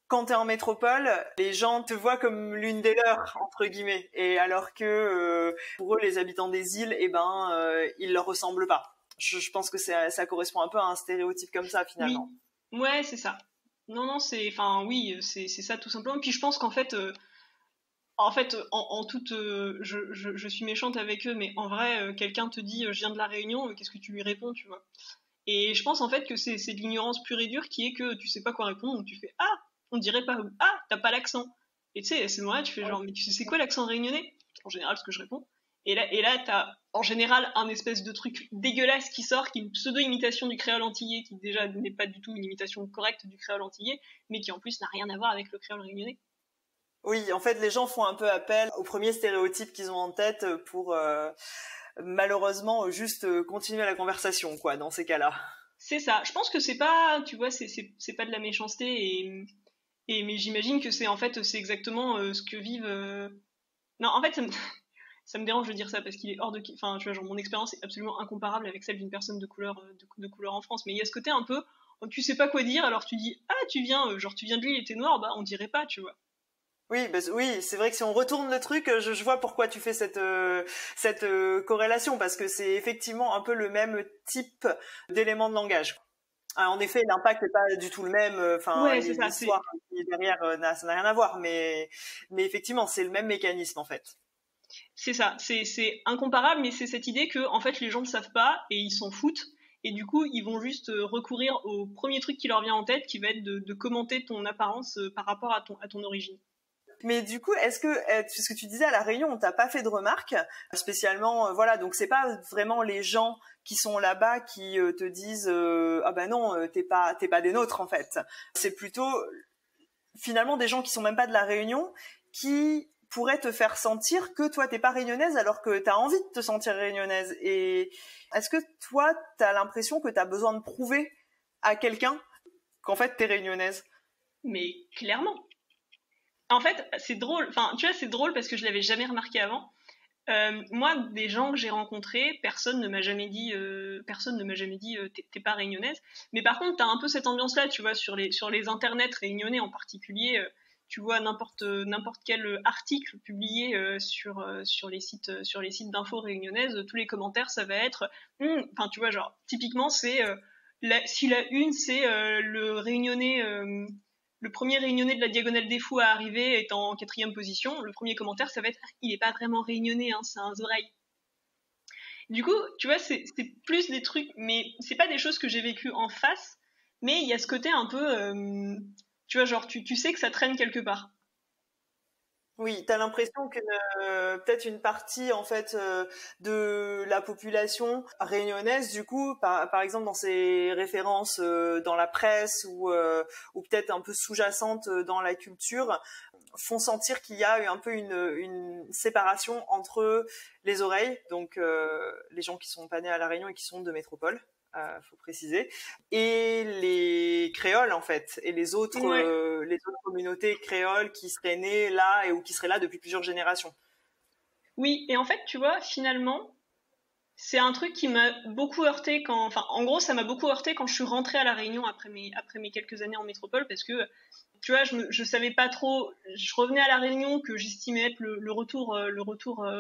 quand t'es en métropole, les gens te voient comme l'une des leurs, entre guillemets, et alors que pour eux, les habitants des îles, ils leur ressemblent pas. Je pense que ça correspond un peu à un stéréotype comme ça, finalement. Oui, ouais, c'est ça. Non, oui, c'est ça tout simplement. Puis je pense qu'en fait, en toute, je suis méchante avec eux, mais en vrai, quelqu'un te dit, je viens de la Réunion, qu'est-ce que tu lui réponds, tu vois? Et je pense en fait que c'est de l'ignorance pure et dure qui est que tu sais pas quoi répondre, donc tu fais ah, on dirait pas, ah, t'as pas l'accent. Et tu sais, à ce moment-là, tu fais genre, mais tu sais c'est quoi l'accent réunionnais? En général, ce que je réponds. Et là, t'as en général un espèce de truc dégueulasse qui sort, qui est une pseudo-imitation du créole antillais, qui déjà n'est pas du tout une imitation correcte du créole antillais, mais qui en plus n'a rien à voir avec le créole réunionnais. Oui, en fait, les gens font un peu appel aux premiers stéréotypes qu'ils ont en tête pour malheureusement juste continuer la conversation, quoi, dans ces cas-là. C'est ça. Je pense que c'est pas, tu vois, c'est pas de la méchanceté mais j'imagine que c'est en fait c'est exactement ce que vivent. Non, en fait, ça me dérange de dire ça parce qu'il est hors de, enfin, tu vois, genre mon expérience est absolument incomparable avec celle d'une personne de couleur de couleur en France. Mais il y a ce côté un peu, tu sais pas quoi dire, alors tu dis ah tu viens de l'île et t'es noir, bah on dirait pas, tu vois. Oui, oui, c'est vrai que si on retourne le truc, je vois pourquoi tu fais cette corrélation, parce que c'est effectivement un peu le même type d'élément de langage. En effet, l'impact n'est pas du tout le même. Ouais, c'est ça. L'histoire qui est derrière, ça n'a rien à voir, mais effectivement, c'est le même mécanisme en fait. C'est ça. C'est incomparable, mais c'est cette idée que en fait les gens ne savent pas et ils s'en foutent. Et du coup, ils vont juste recourir au premier truc qui leur vient en tête, qui va être de commenter ton apparence par rapport à ton origine. Mais du coup, est-ce que, puisque tu disais à la Réunion, on t'a pas fait de remarques spécialement, voilà, donc c'est pas vraiment les gens qui sont là-bas qui te disent ah ben non, t'es pas des nôtres en fait. C'est plutôt finalement des gens qui sont même pas de la Réunion qui pourraient te faire sentir que toi t'es pas réunionnaise alors que t'as envie de te sentir réunionnaise. Et est-ce que toi t'as l'impression que t'as besoin de prouver à quelqu'un qu'en fait t'es réunionnaise? Mais clairement. En fait, c'est drôle. Enfin, tu vois, c'est drôle parce que je l'avais jamais remarqué avant. Moi, des gens que j'ai rencontrés, personne ne m'a jamais dit, t'es pas réunionnaise. Mais par contre, t'as un peu cette ambiance-là, tu vois, sur les internets réunionnais en particulier. Tu vois n'importe quel article publié sur les sites d'infos réunionnaises, tous les commentaires, ça va être, enfin, tu vois, genre, typiquement, c'est si la une, c'est le réunionnais. Le premier réunionnais de la Diagonale des Fous à arriver est en 4e position. Le premier commentaire, ça va être « il est pas vraiment réunionnais, hein, c'est un oreille ». Du coup, tu vois, c'est plus des trucs, mais c'est pas des choses que j'ai vécues en face, mais il y a ce côté un peu, tu vois, genre tu sais que ça traîne quelque part. Oui, t'as l'impression que peut-être une partie en fait de la population réunionnaise, du coup, par exemple dans ses références dans la presse ou peut-être un peu sous-jacentes dans la culture, font sentir qu'il y a un peu une séparation entre les oreilles, donc les gens qui sont pas nés à La Réunion et qui sont de métropole. Faut préciser, et les créoles en fait, et les autres communautés créoles qui seraient nées là ou qui seraient là depuis plusieurs générations. Oui, et en fait, tu vois, finalement, c'est un truc qui m'a beaucoup heurté en gros, ça m'a beaucoup heurté quand je suis rentrée à La Réunion après mes quelques années en métropole, parce que, tu vois, je savais pas trop, je revenais à La Réunion que j'estimais être le retour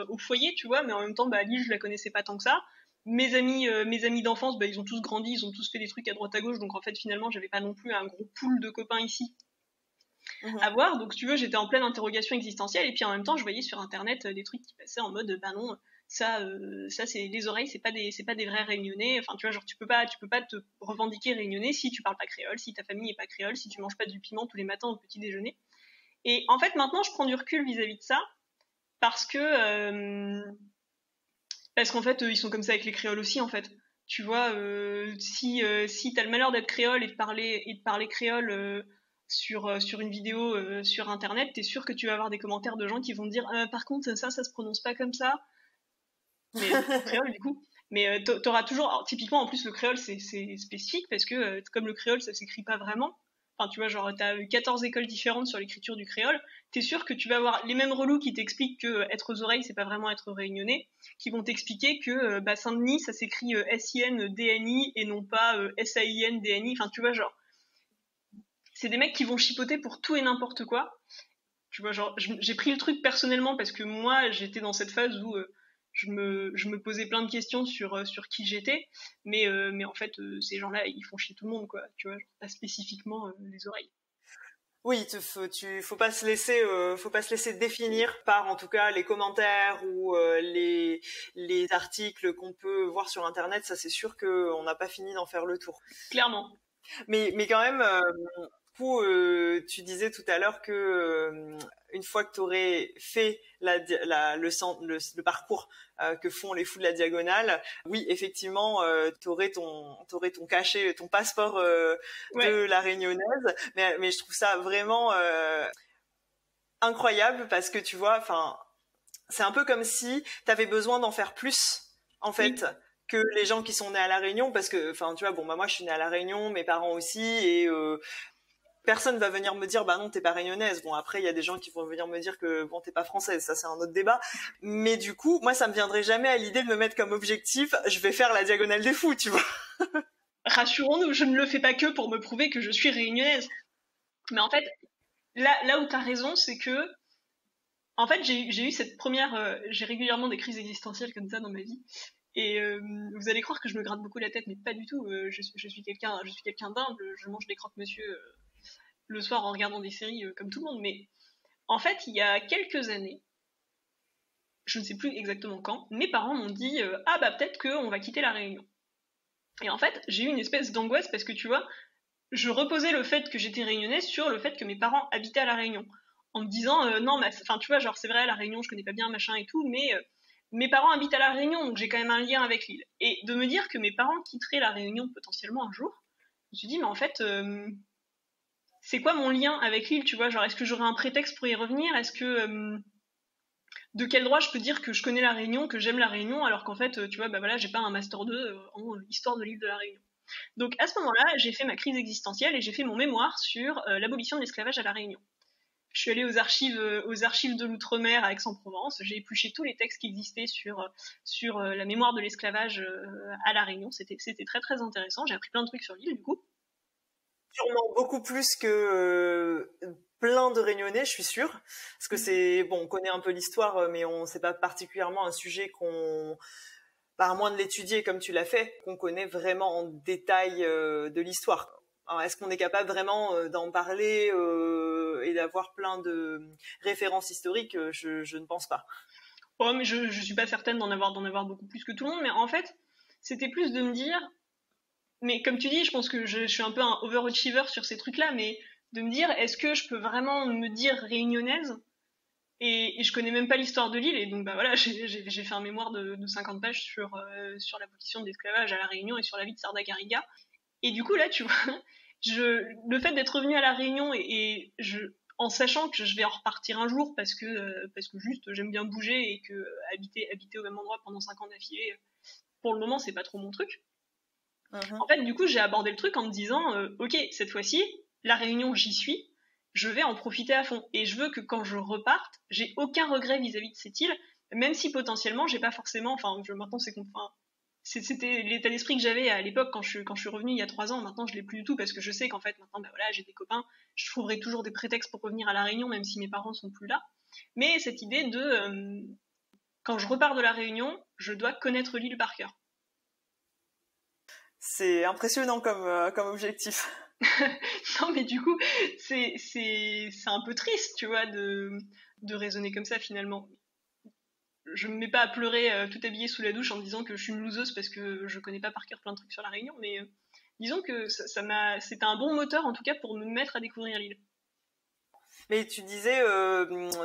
au foyer, tu vois, mais en même temps, l'île, je la connaissais pas tant que ça. Mes amis d'enfance, ils ont tous grandi, ils ont tous fait des trucs à droite à gauche, donc en fait, finalement, j'avais pas non plus un gros pool de copains ici à voir. Donc, si tu veux, j'étais en pleine interrogation existentielle, et puis en même temps, je voyais sur Internet des trucs qui passaient en mode, non, ça c'est les oreilles, c'est pas des vrais réunionnais. Enfin, tu vois, genre tu peux pas te revendiquer réunionnais si tu parles pas créole, si ta famille est pas créole, si tu manges pas du piment tous les matins au petit déjeuner. Et en fait, maintenant, je prends du recul vis-à-vis de ça, parce qu'en fait, ils sont comme ça avec les créoles aussi, en fait. Tu vois, si t'as le malheur d'être créole et de parler créole sur une vidéo sur Internet, t'es sûr que tu vas avoir des commentaires de gens qui vont te dire par contre, ça se prononce pas comme ça. Mais créole, du coup. Mais t'auras toujours... Alors, typiquement, en plus, le créole, c'est spécifique parce que comme le créole, ça s'écrit pas vraiment. Enfin, tu vois, genre, t'as 14 écoles différentes sur l'écriture du créole. T'es sûr que tu vas avoir les mêmes relous qui t'expliquent que être aux oreilles, c'est pas vraiment être réunionnais, qui vont t'expliquer que Saint-Denis, ça s'écrit S-I-N-D-N-I et non pas S-A-I-N-D-N-I. Enfin, tu vois, genre, c'est des mecs qui vont chipoter pour tout et n'importe quoi. Tu vois, genre, j'ai pris le truc personnellement parce que moi, j'étais dans cette phase où je me posais plein de questions sur qui j'étais, mais en fait, ces gens-là, ils font chier tout le monde, quoi. Tu vois, genre, pas spécifiquement les oreilles. Oui, faut pas se laisser définir par, en tout cas, les commentaires ou les articles qu'on peut voir sur Internet. Ça, c'est sûr qu'on n'a pas fini d'en faire le tour. Clairement. Mais quand même, tu disais tout à l'heure que une fois que tu aurais fait le parcours que font les fous de la diagonale, oui, effectivement, t'aurais ton cachet, ton passeport de la Réunionnaise. Mais je trouve ça vraiment incroyable parce que tu vois, enfin, c'est un peu comme si t'avais besoin d'en faire plus, en fait. Oui. Que les gens qui sont nés à La Réunion, parce que, enfin, tu vois, bon, moi, je suis née à La Réunion, mes parents aussi, et personne va venir me dire, bah non, t'es pas réunionnaise. Bon, après, il y a des gens qui vont venir me dire que, bon, t'es pas française, ça, c'est un autre débat. Mais du coup, moi, ça me viendrait jamais à l'idée de me mettre comme objectif, je vais faire la diagonale des fous, tu vois. Rassurons-nous, je ne le fais pas que pour me prouver que je suis réunionnaise. Mais en fait, là où t'as raison, c'est que, en fait, j'ai eu cette première, j'ai régulièrement des crises existentielles comme ça dans ma vie. Et vous allez croire que je me gratte beaucoup la tête, mais pas du tout. Je suis quelqu'un d'humble. Je mange des croque-monsieur le soir en regardant des séries comme tout le monde. Mais en fait, il y a quelques années, je ne sais plus exactement quand, mes parents m'ont dit ah bah peut-être qu'on va quitter la Réunion. Et en fait, j'ai eu une espèce d'angoisse parce que tu vois, je reposais le fait que j'étais réunionnaise sur le fait que mes parents habitaient à la Réunion, en me disant non, mais enfin tu vois, genre c'est vrai, la Réunion, je connais pas bien machin et tout, mais mes parents habitent à La Réunion, donc j'ai quand même un lien avec l'île. Et de me dire que mes parents quitteraient La Réunion potentiellement un jour, je me suis dit, mais en fait, c'est quoi mon lien avec l'île, tu vois? Genre, est-ce que j'aurais un prétexte pour y revenir? Est-ce que... de quel droit je peux dire que je connais La Réunion, que j'aime La Réunion, alors qu'en fait, tu vois, bah voilà, j'ai pas un Master 2 en histoire de l'île de La Réunion. Donc à ce moment-là, j'ai fait ma crise existentielle et j'ai fait mon mémoire sur l'abolition de l'esclavage à La Réunion. Je suis allée aux archives de l'Outre-mer à Aix-en-Provence. J'ai épluché tous les textes qui existaient sur la mémoire de l'esclavage à La Réunion. C'était très très intéressant. J'ai appris plein de trucs sur l'île du coup. Sûrement beaucoup plus que plein de Réunionnais, je suis sûre. Parce que c'est bon, on connaît un peu l'histoire, mais c'est pas particulièrement un sujet qu'on, à moins de l'étudier comme tu l'as fait, qu'on connaît vraiment en détail de l'histoire. Alors, est-ce qu'on est capable vraiment d'en parler et d'avoir plein de références historiques? Je ne pense pas. Oh, mais je suis pas certaine d'en avoir beaucoup plus que tout le monde, mais en fait, c'était plus de me dire, mais comme tu dis, je pense que je suis un peu un overachiever sur ces trucs-là, mais de me dire, est-ce que je peux vraiment me dire réunionnaise et je connais même pas l'histoire de l'île, et donc bah voilà, j'ai fait un mémoire de 50 pages sur l'abolition de l'esclavage à La Réunion et sur la vie de Sarda Gariga. Et du coup là, tu vois, le fait d'être revenu à La Réunion en sachant que je vais en repartir un jour parce que juste j'aime bien bouger et que habiter au même endroit pendant 5 ans d'affilée, pour le moment c'est pas trop mon truc. En fait, du coup, j'ai abordé le truc en me disant ok, cette fois-ci, La Réunion, j'y suis, je vais en profiter à fond. Et je veux que quand je reparte, j'ai aucun regret vis-à-vis de cette île, même si potentiellement j'ai pas forcément, maintenant c'était l'état d'esprit que j'avais à l'époque quand je suis revenue il y a 3 ans. Maintenant, je l'ai plus du tout parce que je sais qu'en fait, maintenant, bah voilà, j'ai des copains, je trouverai toujours des prétextes pour revenir à La Réunion, même si mes parents sont plus là. Mais cette idée de quand je repars de La Réunion, je dois connaître l'île par cœur. C'est impressionnant comme objectif. Non, mais du coup, c'est un peu triste, tu vois, de raisonner comme ça finalement. Je me mets pas à pleurer tout habillée sous la douche en me disant que je suis une loseuse parce que je connais pas par cœur plein de trucs sur La Réunion, mais disons que c'était un bon moteur en tout cas pour me mettre à découvrir l'île. Mais tu disais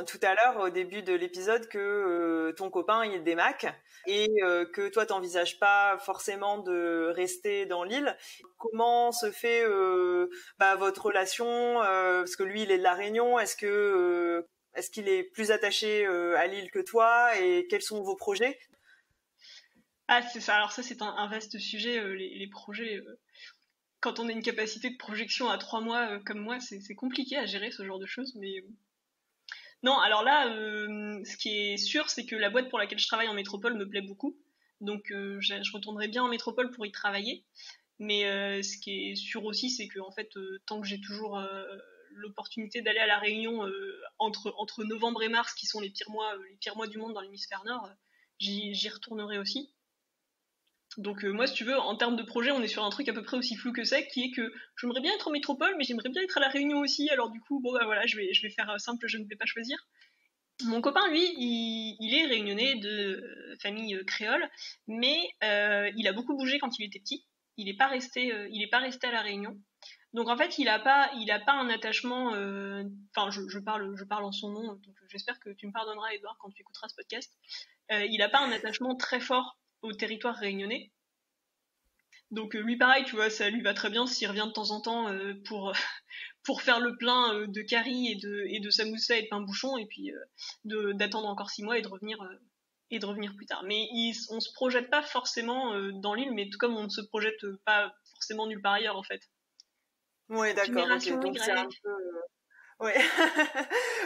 tout à l'heure au début de l'épisode que ton copain il est des Macs et que toi t'envisages pas forcément de rester dans l'île. Comment se fait votre relation parce que lui il est de La Réunion. Est-ce qu'il est plus attaché à l'île que toi et quels sont vos projets? Ah, c'est ça. Alors ça, c'est un vaste sujet. Les projets, quand on a une capacité de projection à 3 mois comme moi, c'est compliqué à gérer ce genre de choses. Mais non, alors là, ce qui est sûr, c'est que la boîte pour laquelle je travaille en métropole me plaît beaucoup. Donc je retournerai bien en métropole pour y travailler. Mais ce qui est sûr aussi, c'est que en fait, tant que j'ai toujours l'opportunité d'aller à La Réunion entre novembre et mars, qui sont les pires mois du monde dans l'hémisphère nord, j'y retournerai aussi. Donc moi, si tu veux, en termes de projet, on est sur un truc à peu près aussi flou que ça, qui est que j'aimerais bien être en métropole, mais j'aimerais bien être à La Réunion aussi. Alors du coup, bon bah voilà, je vais faire simple, je ne vais pas choisir. Mon copain, lui, il est réunionnais de famille créole, mais il a beaucoup bougé quand il était petit. Il est pas resté à La Réunion. Donc en fait, il a pas un attachement. Enfin, je parle en son nom, donc j'espère que tu me pardonneras, Edouard, quand tu écouteras ce podcast. Il a pas un attachement très fort au territoire réunionnais. Donc lui pareil, tu vois, ça lui va très bien s'il revient de temps en temps pour faire le plein de curry et de samoussa et de pain bouchon, et puis d'attendre encore 6 mois et de revenir plus tard. Mais on se projette pas forcément dans l'île, mais tout comme on ne se projette pas forcément nulle part ailleurs en fait. Oui, d'accord. Okay. Donc c'est un peu ouais.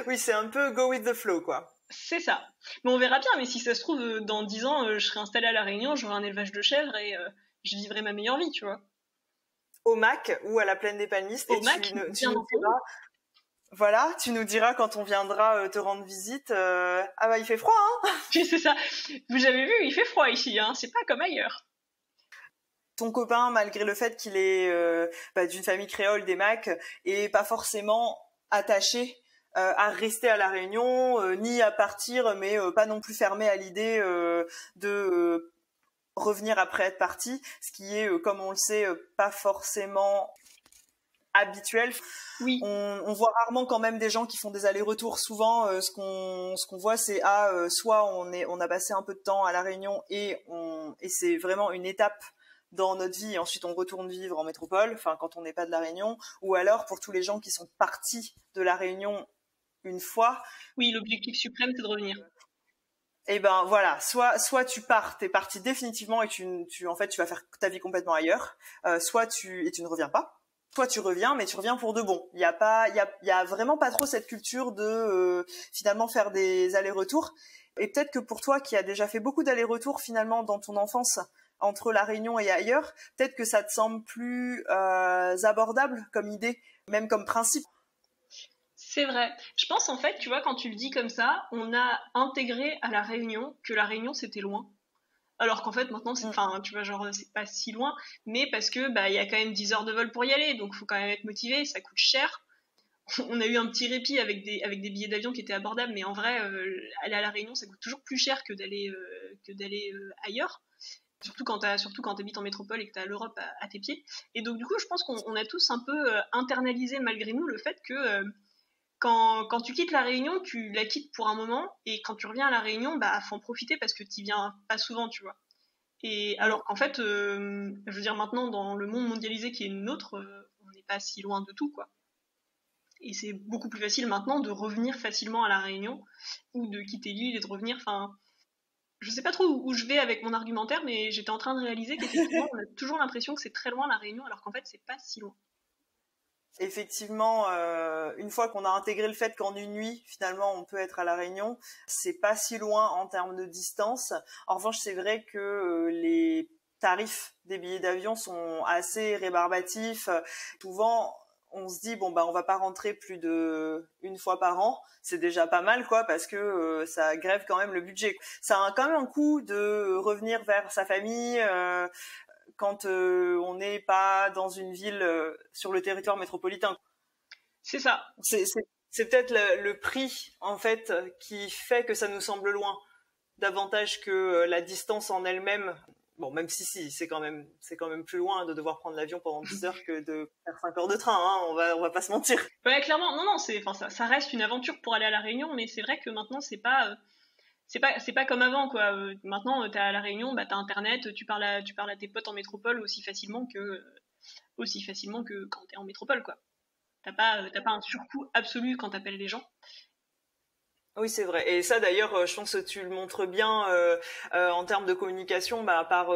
Oui, c'est un peu go with the flow, quoi. C'est ça. Mais on verra bien, mais si ça se trouve, dans 10 ans, je serai installée à La Réunion, j'aurai un élevage de chèvres et je vivrai ma meilleure vie, tu vois. Au Mac ou à la Plaine des Palmistes. Au Mac, tu nous diras, voilà, tu nous diras quand on viendra te rendre visite. Ah bah il fait froid, hein. C'est ça. Vous avez vu, il fait froid ici, hein. C'est pas comme ailleurs. Ton copain, malgré le fait qu'il est d'une famille créole des Macs, est pas forcément attaché à rester à La Réunion, ni à partir, mais pas non plus fermé à l'idée de revenir après être parti, ce qui est, comme on le sait, pas forcément habituel. Oui. On voit rarement quand même des gens qui font des allers-retours. Souvent, ce qu'on voit, c'est soit on a passé un peu de temps à La Réunion et c'est vraiment une étape dans notre vie, et ensuite on retourne vivre en métropole, enfin quand on n'est pas de La Réunion, ou alors pour tous les gens qui sont partis de La Réunion une fois. Oui, l'objectif suprême, c'est de revenir. Et ben voilà, soit tu pars, t'es parti définitivement et en fait tu vas faire ta vie complètement ailleurs, soit tu ne reviens pas. Soit tu reviens, mais tu reviens pour de bon. Il y a vraiment pas trop cette culture de finalement faire des allers-retours. Et peut-être que pour toi qui as déjà fait beaucoup d'allers-retours finalement dans ton enfance entre La Réunion et ailleurs, peut-être que ça te semble plus abordable comme idée, même comme principe. C'est vrai. Je pense en fait, tu vois, quand tu le dis comme ça, on a intégré à La Réunion que La Réunion c'était loin. Alors qu'en fait maintenant tu vois, genre c'est pas si loin, mais parce que il y a quand même 10 heures de vol pour y aller, donc faut quand même être motivé, ça coûte cher. On a eu un petit répit avec des billets d'avion qui étaient abordables, mais en vrai aller à La Réunion ça coûte toujours plus cher que d'aller ailleurs. Surtout quand t'habites en métropole et que t'as l'Europe à tes pieds. Et donc du coup je pense qu'on a tous un peu internalisé malgré nous le fait que quand tu quittes La Réunion, tu la quittes pour un moment, et quand tu reviens à La Réunion, faut en profiter parce que t'y viens pas souvent, tu vois. Et alors qu'en fait, je veux dire, maintenant, dans le monde mondialisé qui est le nôtre, on n'est pas si loin de tout, quoi. Et c'est beaucoup plus facile maintenant de revenir facilement à La Réunion, ou de quitter l'île et de revenir, enfin... Je sais pas trop où je vais avec mon argumentaire, mais j'étais en train de réaliser qu'effectivement, on a toujours l'impression que c'est très loin La Réunion, alors qu'en fait, c'est pas si loin. Effectivement, une fois qu'on a intégré le fait qu'en une nuit, finalement, on peut être à La Réunion, c'est pas si loin en termes de distance. En revanche, c'est vrai que les tarifs des billets d'avion sont assez rébarbatifs. Souvent, on se dit on va pas rentrer plus de une fois par an. C'est déjà pas mal, quoi, parce que ça grève quand même le budget. Ça a quand même un coût de revenir vers sa famille. Quand on n'est pas dans une ville sur le territoire métropolitain. C'est ça. C'est peut-être le prix, en fait, qui fait que ça nous semble loin, davantage que la distance en elle-même. Bon, même si c'est quand même plus loin de devoir prendre l'avion pendant 10 heures que de faire 5 heures de train, hein, on va pas se mentir. Ouais, clairement, non, ça reste une aventure pour aller à La Réunion, mais c'est vrai que maintenant, c'est pas comme avant, quoi. Maintenant, t'es à La Réunion, bah, t'as Internet, tu parles à tes potes en métropole aussi facilement que quand t'es en métropole, quoi. T'as pas un surcoût absolu quand t'appelles les gens. Oui, c'est vrai. Et ça, d'ailleurs, je pense que tu le montres bien en termes de communication, par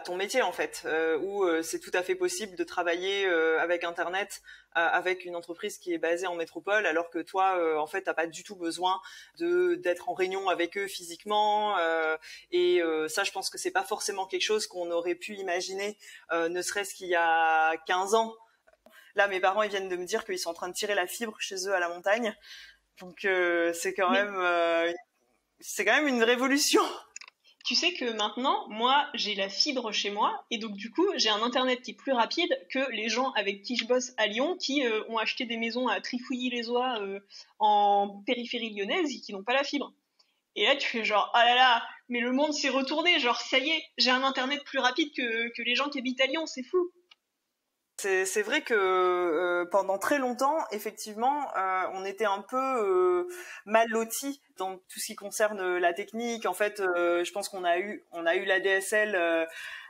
ton métier, en fait, où c'est tout à fait possible de travailler avec Internet, avec une entreprise qui est basée en métropole, alors que toi, en fait, t'as pas du tout besoin d'être en réunion avec eux physiquement. Et ça, je pense que c'est pas forcément quelque chose qu'on aurait pu imaginer, ne serait-ce qu'il y a 15 ans. Là, mes parents, ils viennent de me dire qu'ils sont en train de tirer la fibre chez eux à la montagne. Donc c'est quand même une révolution. Tu sais que maintenant, moi, j'ai la fibre chez moi, et donc du coup, j'ai un internet qui est plus rapide que les gens avec qui je bosse à Lyon, qui ont acheté des maisons à Trifouilly-les-Oies en périphérie lyonnaise et qui n'ont pas la fibre. Et là, tu fais genre, ah là là, mais le monde s'est retourné, genre ça y est, j'ai un internet plus rapide que les gens qui habitent à Lyon, c'est fou. C'est vrai que pendant très longtemps, effectivement, on était un peu mal lotis dans tout ce qui concerne la technique. En fait, je pense qu'on a eu la DSL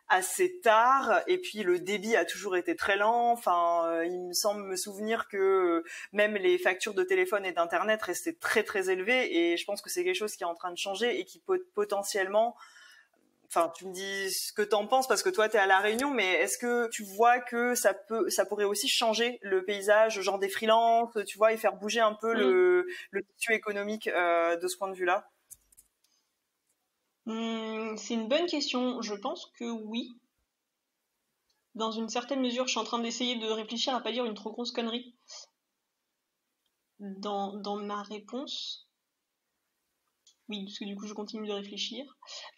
assez tard, et puis le débit a toujours été très lent. Enfin, il me semble me souvenir que même les factures de téléphone et d'internet restaient très très élevées, et je pense que c'est quelque chose qui est en train de changer et qui peut potentiellement. Enfin, tu me dis ce que t'en penses parce que toi t'es à La Réunion, mais est-ce que tu vois que ça pourrait aussi changer le paysage, genre des freelances, tu vois, et faire bouger un peu le tissu économique de ce point de vue-là? C'est une bonne question. Je pense que oui. Dans une certaine mesure, je suis en train d'essayer de réfléchir à pas dire une trop grosse connerie dans ma réponse. Oui, parce que du coup, je continue de réfléchir.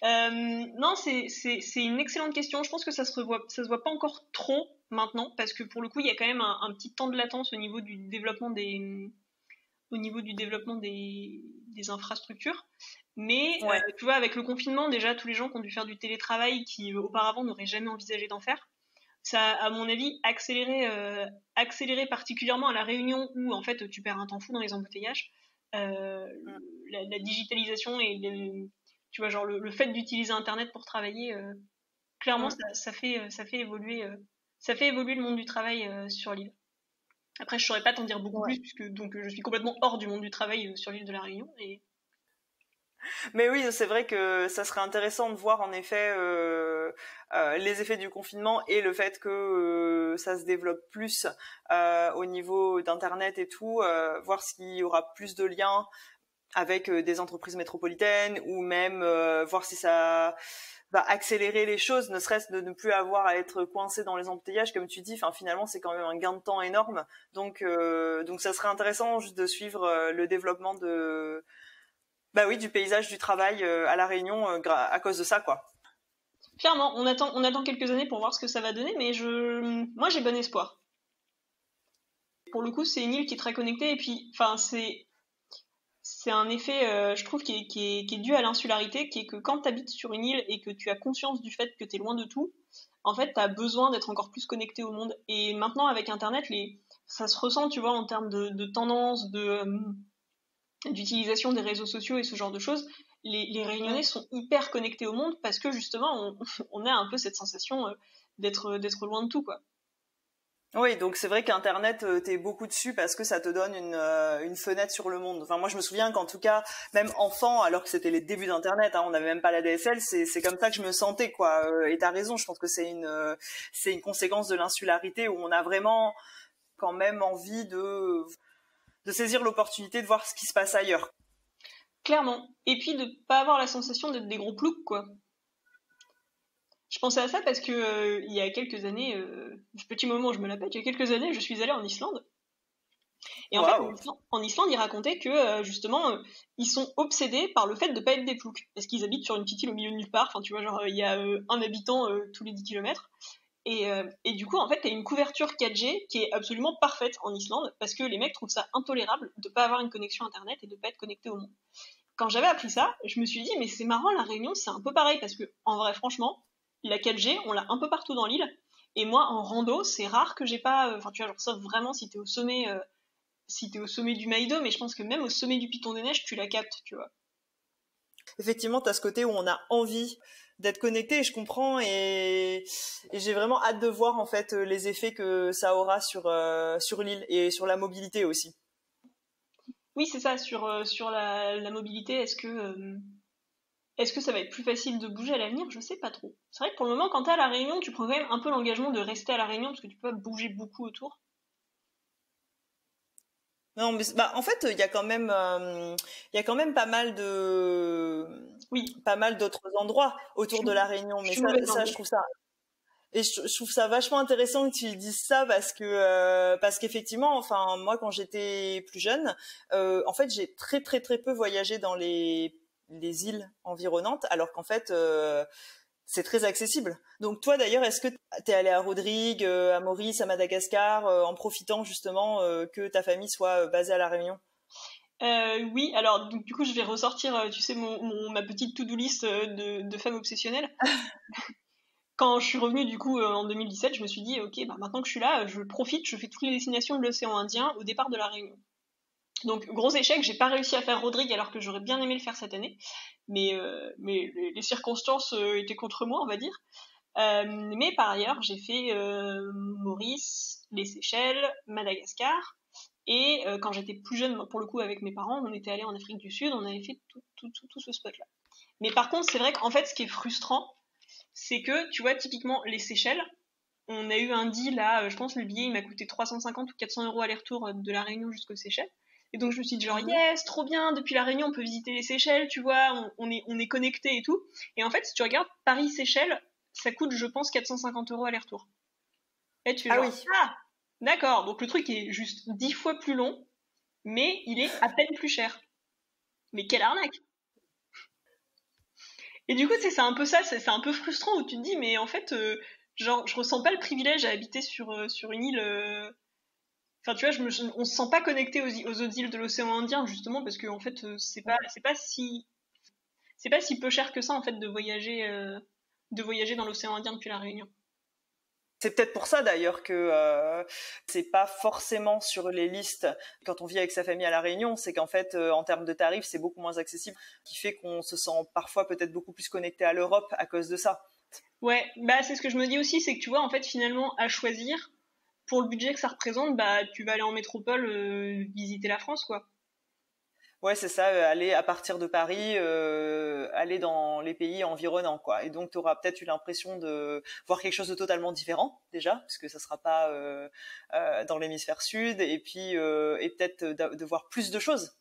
Non, c'est une excellente question. Je pense que ça se voit pas encore trop maintenant, parce que pour le coup, il y a quand même un petit temps de latence au niveau du développement des infrastructures. Mais Ouais. tu vois, avec le confinement, déjà, tous les gens qui ont dû faire du télétravail qui auparavant n'auraient jamais envisagé d'en faire, ça a, à mon avis, accéléré particulièrement à La Réunion, où en fait tu perds un temps fou dans les embouteillages. La digitalisation et tu vois, genre le fait d'utiliser Internet pour travailler, clairement, ça fait évoluer le monde du travail sur l'île. Après, je saurais pas t'en dire beaucoup plus, puisque donc je suis complètement hors du monde du travail sur l'île de La Réunion. Mais oui, c'est vrai que ça serait intéressant de voir en effet les effets du confinement et le fait que ça se développe plus au niveau d'Internet et tout, voir s'il y aura plus de liens avec des entreprises métropolitaines, ou même voir si ça va accélérer les choses, ne serait-ce de ne plus avoir à être coincé dans les embouteillages, comme tu dis. Enfin, finalement, c'est quand même un gain de temps énorme. Donc ça serait intéressant juste de suivre le développement du paysage du travail à La Réunion à cause de ça, quoi. Clairement, on attend quelques années pour voir ce que ça va donner, mais moi j'ai bon espoir. Pour le coup, c'est une île qui est très connectée, et puis, enfin, c'est un effet, je trouve, qui est dû à l'insularité, qui est que quand tu habites sur une île et que tu as conscience du fait que tu es loin de tout, en fait, tu as besoin d'être encore plus connecté au monde. Et maintenant, avec Internet, ça se ressent, tu vois, en termes de tendance, d'utilisation des réseaux sociaux et ce genre de choses. Les Réunionnais sont hyper connectés au monde parce que justement, on a un peu cette sensation d'être loin de tout, quoi. Oui, donc c'est vrai qu'Internet, t'es beaucoup dessus parce que ça te donne une fenêtre sur le monde. Enfin, moi, je me souviens qu'en tout cas, même enfant, alors que c'était les débuts d'Internet, on n'avait même pas la DSL, c'est comme ça que je me sentais, quoi. Et t'as raison, je pense que c'est une conséquence de l'insularité où on a vraiment quand même envie de saisir l'opportunité de voir ce qui se passe ailleurs. Clairement. Et puis de pas avoir la sensation d'être des gros ploucs, quoi. Je pensais à ça parce que il y a quelques années, petit moment où je me la pète, il y a quelques années, je suis allée en Islande. Et en fait, en Islande, ils racontaient que justement, ils sont obsédés par le fait de pas être des ploucs, parce qu'ils habitent sur une petite île au milieu de nulle part. Enfin, tu vois, genre il y a un habitant tous les 10 km. Et du coup, en fait, t'as une couverture 4G qui est absolument parfaite en Islande, parce que les mecs trouvent ça intolérable de pas avoir une connexion Internet et de pas être connecté au monde. Quand j'avais appris ça, je me suis dit, mais c'est marrant, La Réunion, c'est un peu pareil, parce que, en vrai, franchement, la 4G, on l'a un peu partout dans l'île. Et moi, en rando, c'est rare que j'ai pas... Enfin, tu vois, genre, sauf vraiment si t'es au sommet, du Maïdo, mais je pense que même au sommet du Piton des Neiges, tu la captes, tu vois. Effectivement, tu as ce côté où on a envie d'être connecté, et je comprends, et j'ai vraiment hâte de voir en fait les effets que ça aura sur l'île et sur la mobilité aussi. Oui, c'est ça, sur la mobilité, est-ce que ça va être plus facile de bouger à l'avenir? Je sais pas trop. C'est vrai que pour le moment, quand t'es à La Réunion, tu prends quand même un peu l'engagement de rester à La Réunion, parce que tu peux bouger beaucoup autour. Non, mais en fait, il y a quand même Oui, pas mal d'autres endroits autour de la Réunion. je Mais suis mauvaise ça, langue. je trouve ça, et je trouve ça vachement intéressant que tu dises ça parce qu'effectivement, enfin, moi, quand j'étais plus jeune, en fait, j'ai très très très peu voyagé dans les îles environnantes, alors qu'en fait, c'est très accessible. Donc toi d'ailleurs, est-ce que t'es allé à Rodrigue, à Maurice, à Madagascar, en profitant justement que ta famille soit basée à La Réunion? Oui, alors donc, du coup, je vais ressortir, tu sais, ma petite to-do list de femme obsessionnelle. Quand je suis revenue du coup en 2017, je me suis dit, ok, bah, maintenant que je suis là, je profite, je fais toutes les destinations de l'océan Indien au départ de La Réunion. Donc gros échec, j'ai pas réussi à faire Rodrigue alors que j'aurais bien aimé le faire cette année, mais les circonstances étaient contre moi, on va dire. Mais par ailleurs, j'ai fait Maurice, les Seychelles, Madagascar, et quand j'étais plus jeune, pour le coup avec mes parents, on était allé en Afrique du Sud, on avait fait tout ce spot-là. Mais par contre, c'est vrai qu'en fait, ce qui est frustrant, c'est que, tu vois, typiquement les Seychelles, on a eu un deal là, je pense le billet il m'a coûté 350 ou 400 euros aller-retour de la Réunion jusqu'aux Seychelles. Et donc je me suis dit genre yes, trop bien, depuis la Réunion on peut visiter les Seychelles, tu vois, on est connecté et tout. Et en fait si tu regardes Paris-Seychelles, ça coûte je pense 450 euros aller-retour. Et tu fais Ah genre oui. ah d'accord, donc le truc est juste 10 fois plus long, mais il est à peine plus cher. Mais quelle arnaque! Et du coup, tu sais, c'est un peu ça, c'est un peu frustrant où tu te dis, mais en fait, genre, je ressens pas le privilège à habiter sur une île. Enfin, tu vois, on se sent pas connecté aux autres îles de l'océan Indien, justement, parce que en fait, c'est pas si peu cher que ça, en fait, de voyager dans l'océan Indien depuis la Réunion. C'est peut-être pour ça d'ailleurs que c'est pas forcément sur les listes quand on vit avec sa famille à La Réunion, c'est qu'en fait en termes de tarifs c'est beaucoup moins accessible, ce qui fait qu'on se sent parfois peut-être beaucoup plus connecté à l'Europe à cause de ça. Ouais, bah c'est ce que je me dis aussi, c'est que tu vois, en fait, finalement, à choisir, pour le budget que ça représente, bah tu vas aller en métropole visiter la France, quoi. Ouais, c'est ça, aller à partir de Paris, aller dans les pays environnants, quoi. Et donc, tu auras peut-être eu l'impression de voir quelque chose de totalement différent, déjà, puisque ça sera pas dans l'hémisphère sud, et puis et peut-être de voir plus de choses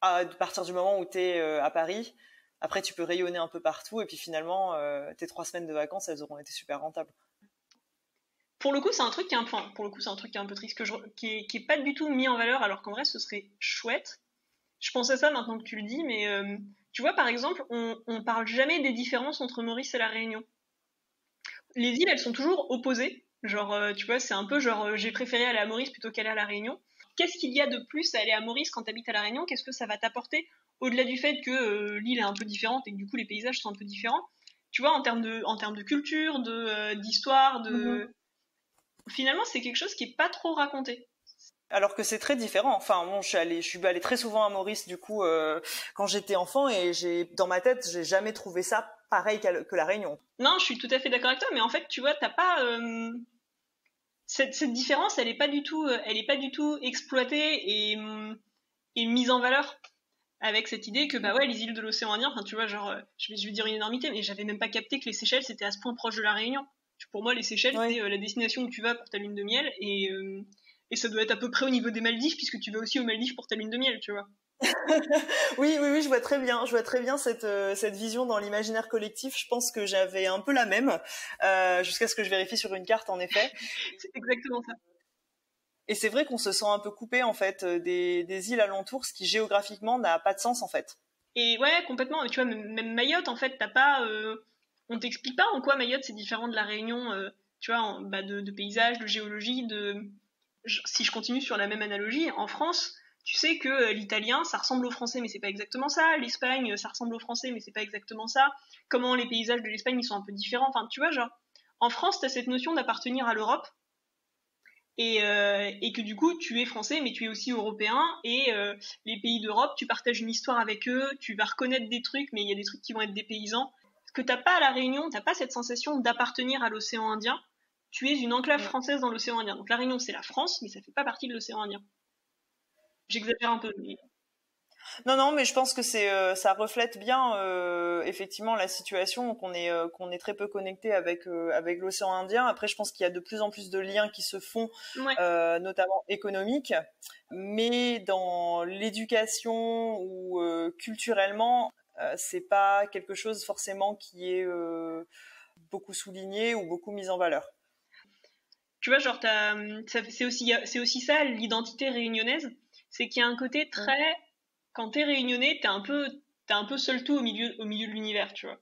à partir du moment où tu es à Paris. Après, tu peux rayonner un peu partout, et puis finalement, tes 3 semaines de vacances, elles auront été super rentables. Pour le coup, c'est un truc qui est pour le coup, c'est un truc qui est un peu triste, qui est pas du tout mis en valeur, alors qu'en vrai, ce serait chouette. Je pense à ça maintenant que tu le dis, mais tu vois, par exemple, on parle jamais des différences entre Maurice et la Réunion. Les îles, elles sont toujours opposées. Genre, tu vois, c'est un peu genre, j'ai préféré aller à Maurice plutôt qu'aller à la Réunion. Qu'est-ce qu'il y a de plus à aller à Maurice quand t'habites à la Réunion? Qu'est-ce que ça va t'apporter au-delà du fait que l'île est un peu différente et que du coup les paysages sont un peu différents? Tu vois, en termes de culture, d'histoire, finalement, c'est quelque chose qui est pas trop raconté. Alors que c'est très différent. Enfin, bon, je suis allée très souvent à Maurice du coup quand j'étais enfant et dans ma tête, j'ai jamais trouvé ça pareil que la Réunion. Non, je suis tout à fait d'accord avec toi, mais en fait, tu vois, t'as pas cette différence, elle est pas du tout exploitée et mise en valeur avec cette idée que bah ouais, les îles de l'océan Indien, enfin tu vois, genre, je vais dire une énormité, mais j'avais même pas capté que les Seychelles c'était à ce point proche de la Réunion. Pour moi, les Seychelles Oui. c'est la destination où tu vas pour ta lune de miel et ça doit être à peu près au niveau des Maldives puisque tu vas aussi aux Maldives pour ta lune de miel, tu vois. Oui, je vois très bien. Je vois très bien cette vision dans l'imaginaire collectif. Je pense que j'avais un peu la même, jusqu'à ce que je vérifie sur une carte, en effet. C'est exactement ça. Et c'est vrai qu'on se sent un peu coupé, en fait, des îles alentours, ce qui géographiquement n'a pas de sens, en fait. Et ouais, complètement. Tu vois, même Mayotte, en fait, t'as pas, on t'explique pas en quoi Mayotte c'est différent de la Réunion, tu vois, de paysage, de géologie, si je continue sur la même analogie, en France, tu sais que l'italien, ça ressemble au français, mais c'est pas exactement ça. L'Espagne, ça ressemble au français, mais c'est pas exactement ça. Comment les paysages de l'Espagne, ils sont un peu différents. Enfin, tu vois, genre, en France, t'as cette notion d'appartenir à l'Europe, et que du coup, tu es français, mais tu es aussi européen, et les pays d'Europe, tu partages une histoire avec eux, tu vas reconnaître des trucs, mais il y a des trucs qui vont être dépaysants. Ce que t'as pas à La Réunion, t'as pas cette sensation d'appartenir à l'océan Indien. Tu es une enclave française dans l'océan Indien. Donc La Réunion, c'est la France, mais ça fait pas partie de l'océan Indien. J'exagère un peu. Mais... Non, mais je pense que ça reflète bien effectivement la situation, qu'on est très peu connecté avec l'océan Indien. Après, je pense qu'il y a de plus en plus de liens qui se font, notamment économiques, mais dans l'éducation ou culturellement, c'est pas quelque chose forcément qui est beaucoup souligné ou beaucoup mis en valeur. Tu vois, genre, c'est aussi ça l'identité réunionnaise, c'est qu'il y a un côté très... Quand t'es réunionnais, t'es un peu seul tout au milieu de l'univers, tu vois.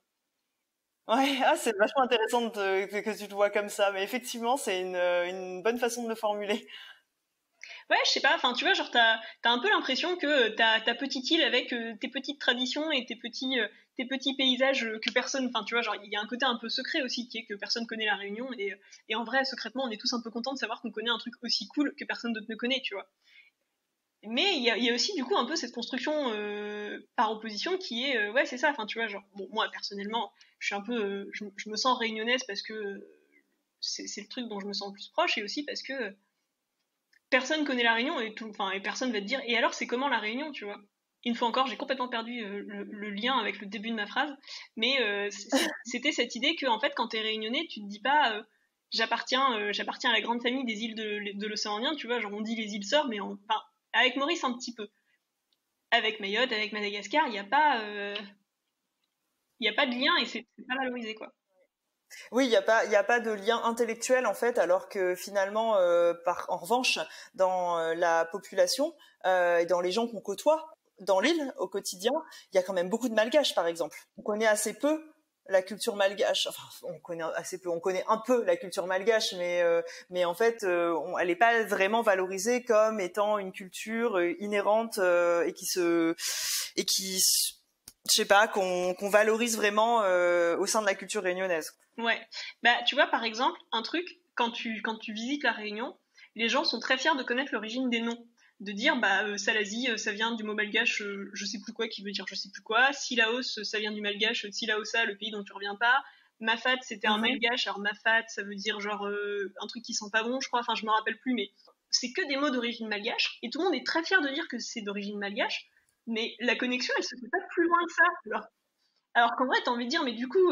Ouais, c'est vachement intéressant que tu te vois comme ça, mais effectivement, c'est une bonne façon de le formuler. Ouais, je sais pas, enfin, tu vois, genre, t'as un peu l'impression que ta petite île avec tes petites traditions et tes petits paysages que personne, enfin, tu vois, genre, il y a un côté un peu secret aussi qui est que personne connaît la Réunion, et en vrai, secrètement, on est tous un peu contents de savoir qu'on connaît un truc aussi cool que personne d'autre ne connaît, tu vois. Mais il y a aussi du coup un peu cette construction par opposition qui est ouais, c'est ça, enfin tu vois, genre bon, moi personnellement je suis un peu je me sens réunionnaise parce que c'est le truc dont je me sens le plus proche, et aussi parce que personne connaît la Réunion, et personne va te dire et alors c'est comment la Réunion, tu vois. Une fois encore, j'ai complètement perdu le lien avec le début de ma phrase, mais c'était cette idée que en fait quand t'es réunionnais, tu te dis pas j'appartiens à la grande famille des îles de l'océan Indien, tu vois, genre on dit les îles sœurs, mais enfin avec Maurice un petit peu. Avec Mayotte, avec Madagascar, il n'y a pas de lien, et c'est pas valorisé, quoi. Oui, il y a pas de lien intellectuel en fait, alors que finalement, en revanche, dans la population et dans les gens qu'on côtoie dans l'île au quotidien, il y a quand même beaucoup de malgaches, par exemple. On connaît assez peu la culture malgache. Enfin, on connaît assez peu. On connaît un peu la culture malgache, mais en fait, elle n'est pas vraiment valorisée comme étant une culture inhérente et qui je sais pas, qu'on valorise vraiment au sein de la culture réunionnaise. Ouais. Bah, tu vois, par exemple, un truc, quand tu visites la Réunion, les gens sont très fiers de connaître l'origine des noms. De dire, Salazie, ça vient du mot malgache, je sais plus quoi, qui veut dire je sais plus quoi. Silaos, ça vient du malgache, Silaosa, le pays dont tu reviens pas. Mafat, c'était un malgache, alors Mafat, ça veut dire genre un truc qui sent pas bon, je crois, enfin je me rappelle plus, mais c'est que des mots d'origine malgache, et tout le monde est très fier de dire que c'est d'origine malgache, mais la connexion, elle se fait pas plus loin que ça. Alors qu'en vrai, t'as envie de dire, mais du coup,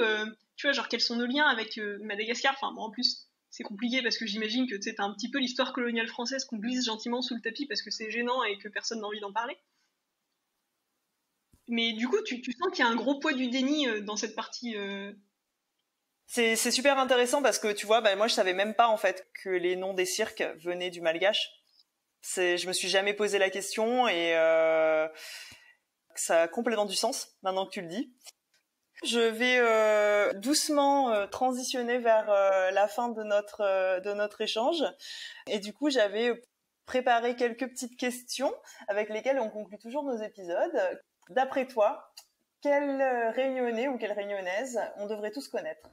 tu vois, genre, quels sont nos liens avec Madagascar? Enfin, bon, en plus, c'est compliqué parce que j'imagine que tu sais, t'as un petit peu l'histoire coloniale française qu'on glisse gentiment sous le tapis parce que c'est gênant et que personne n'a envie d'en parler. Mais du coup, tu sens qu'il y a un gros poids du déni dans cette partie. C'est super intéressant parce que tu vois, moi je savais même pas en fait que les noms des cirques venaient du malgache. Je me suis jamais posé la question, et ça a complètement du sens maintenant que tu le dis. Je vais doucement transitionner vers la fin de notre échange, et du coup j'avais préparé quelques petites questions avec lesquelles on conclut toujours nos épisodes. D'après toi, quel Réunionnais ou quelle Réunionnaise on devrait tous connaître?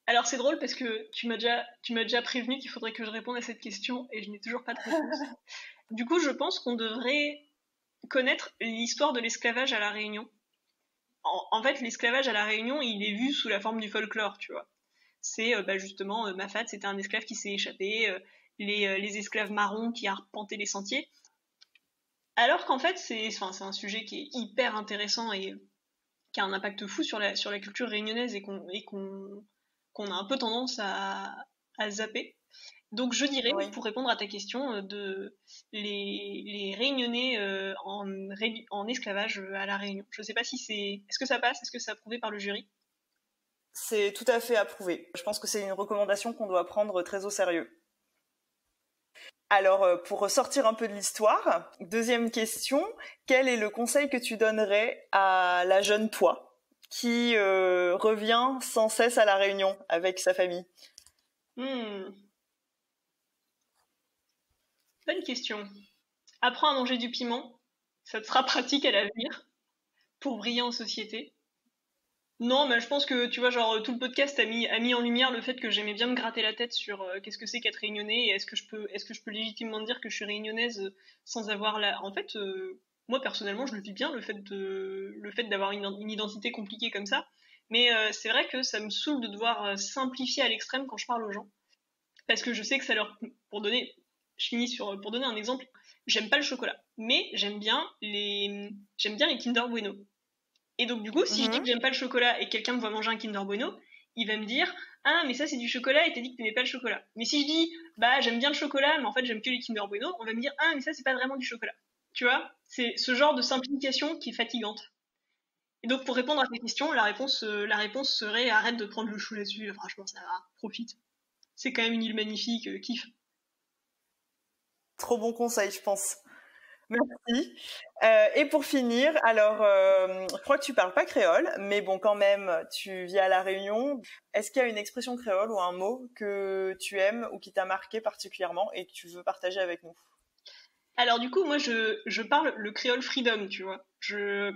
Alors c'est drôle parce que tu m'as déjà prévenu qu'il faudrait que je réponde à cette question et je n'ai toujours pas de réponse. Du coup, je pense qu'on devrait connaître l'histoire de l'esclavage à La Réunion. En fait, l'esclavage à La Réunion, il est vu sous la forme du folklore, tu vois. C'est justement, Mafat, c'était un esclave qui s'est échappé, les esclaves marrons qui arpentaient les sentiers. Alors qu'en fait, c'est un sujet qui est hyper intéressant et qui a un impact fou sur la culture réunionnaise, et qu'on a un peu tendance à zapper. Donc je dirais, oui, pour répondre à ta question, de les Réunionnais en esclavage à La Réunion. Je sais pas si est-ce que ça passe, est-ce que c'est approuvé par le jury? C'est tout à fait approuvé. Je pense que c'est une recommandation qu'on doit prendre très au sérieux. Alors, pour sortir un peu de l'histoire, deuxième question, quel est le conseil que tu donnerais à la jeune toi qui revient sans cesse à La Réunion avec sa famille? Bonne question. apprends à manger du piment, ça te sera pratique à l'avenir pour briller en société. Non, mais je pense que, tu vois, genre, tout le podcast a mis en lumière le fait que j'aimais bien me gratter la tête sur qu'est-ce que c'est qu'être réunionnais et est-ce que je peux légitimement dire que je suis réunionnaise sans avoir la... En fait, moi, personnellement, je le vis bien, le fait d'avoir une identité compliquée comme ça. Mais c'est vrai que ça me saoule de devoir simplifier à l'extrême quand je parle aux gens. Parce que je sais que ça leur... pour donner un exemple, j'aime pas le chocolat. Mais j'aime bien les Kinder Bueno. Et donc, du coup, si je dis que j'aime pas le chocolat et que quelqu'un me voit manger un Kinder Bueno, il va me dire « Ah, mais ça, c'est du chocolat et t'as dit que t'aimais pas le chocolat. » Mais si je dis « Bah, j'aime bien le chocolat, mais en fait, j'aime que les Kinder Bueno », on va me dire « Ah, mais ça, c'est pas vraiment du chocolat. » Tu vois, c'est ce genre de simplification qui est fatigante. Et donc, pour répondre à ta question, la réponse serait « Arrête de prendre le chou là-dessus, franchement, ça va, profite. C'est quand même une île magnifique, kiffe. » Trop bon conseil, je pense. Merci. Et pour finir, alors, je crois que tu parles pas créole, mais bon, quand même, tu vis à La Réunion. Est-ce qu'il y a une expression créole ou un mot que tu aimes ou qui t'a marqué particulièrement et que tu veux partager avec nous? Alors du coup, moi, je parle le créole freedom, tu vois. Je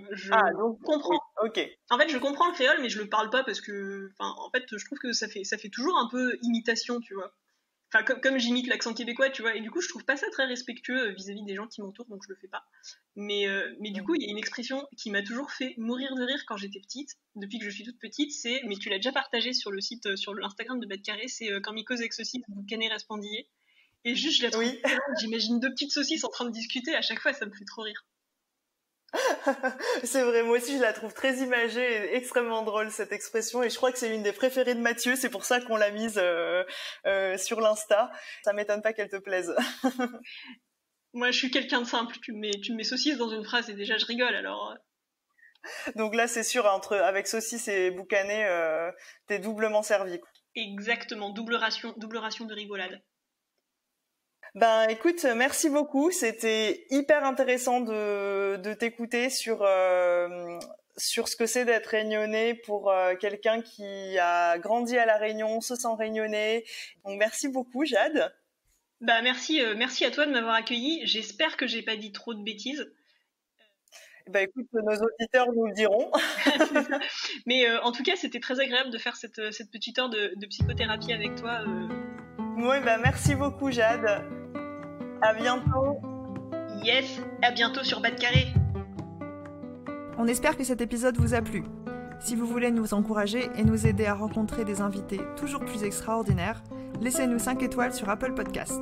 donc, comprends. Oui, ok. En fait, je comprends le créole, mais je le parle pas parce que, en fait, je trouve que ça fait toujours un peu imitation, tu vois. Enfin, comme j'imite l'accent québécois, tu vois, et du coup, je trouve pas ça très respectueux vis-à-vis des gens qui m'entourent, donc je le fais pas. Mais du coup, il y a une expression qui m'a toujours fait mourir de rire quand j'étais petite, depuis que je suis toute petite, mais tu l'as déjà partagé sur le site, sur l'Instagram de Bad Carré, c'est quand Mycose avec saucisse, vous canez respondillé. Et juste, je la trouve, j'imagine deux petites saucisses en train de discuter, à chaque fois, ça me fait trop rire. C'est vrai, moi aussi je la trouve très imagée et extrêmement drôle cette expression et je crois que c'est l'une des préférées de Mathieu, c'est pour ça qu'on l'a mise sur l'Insta. Ça m'étonne pas qu'elle te plaise. Moi je suis quelqu'un de simple, tu me mets saucisse dans une phrase et déjà je rigole alors. Donc là c'est sûr, avec saucisse et boucané, t'es doublement servi. Exactement, double ration de rigolade. Ben écoute, merci beaucoup. C'était hyper intéressant de t'écouter sur ce que c'est d'être réunionnais pour quelqu'un qui a grandi à La Réunion, se sent réunionnais. Donc merci beaucoup, Jade. Bah merci à toi de m'avoir accueilli. J'espère que j'ai pas dit trop de bêtises. Bah écoute, nos auditeurs nous le diront. Mais en tout cas, c'était très agréable de faire cette petite heure de psychothérapie avec toi. Oui, bah merci beaucoup, Jade. À bientôt. Yes, à bientôt sur Bad Carré. On espère que cet épisode vous a plu. Si vous voulez nous encourager et nous aider à rencontrer des invités toujours plus extraordinaires, laissez-nous 5 étoiles sur Apple Podcast.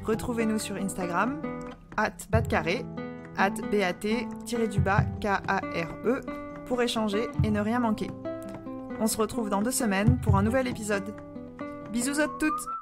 Retrouvez-nous sur Instagram, @badcarré, @bat-kare, pour échanger et ne rien manquer. On se retrouve dans 2 semaines pour un nouvel épisode. Bisous à toutes!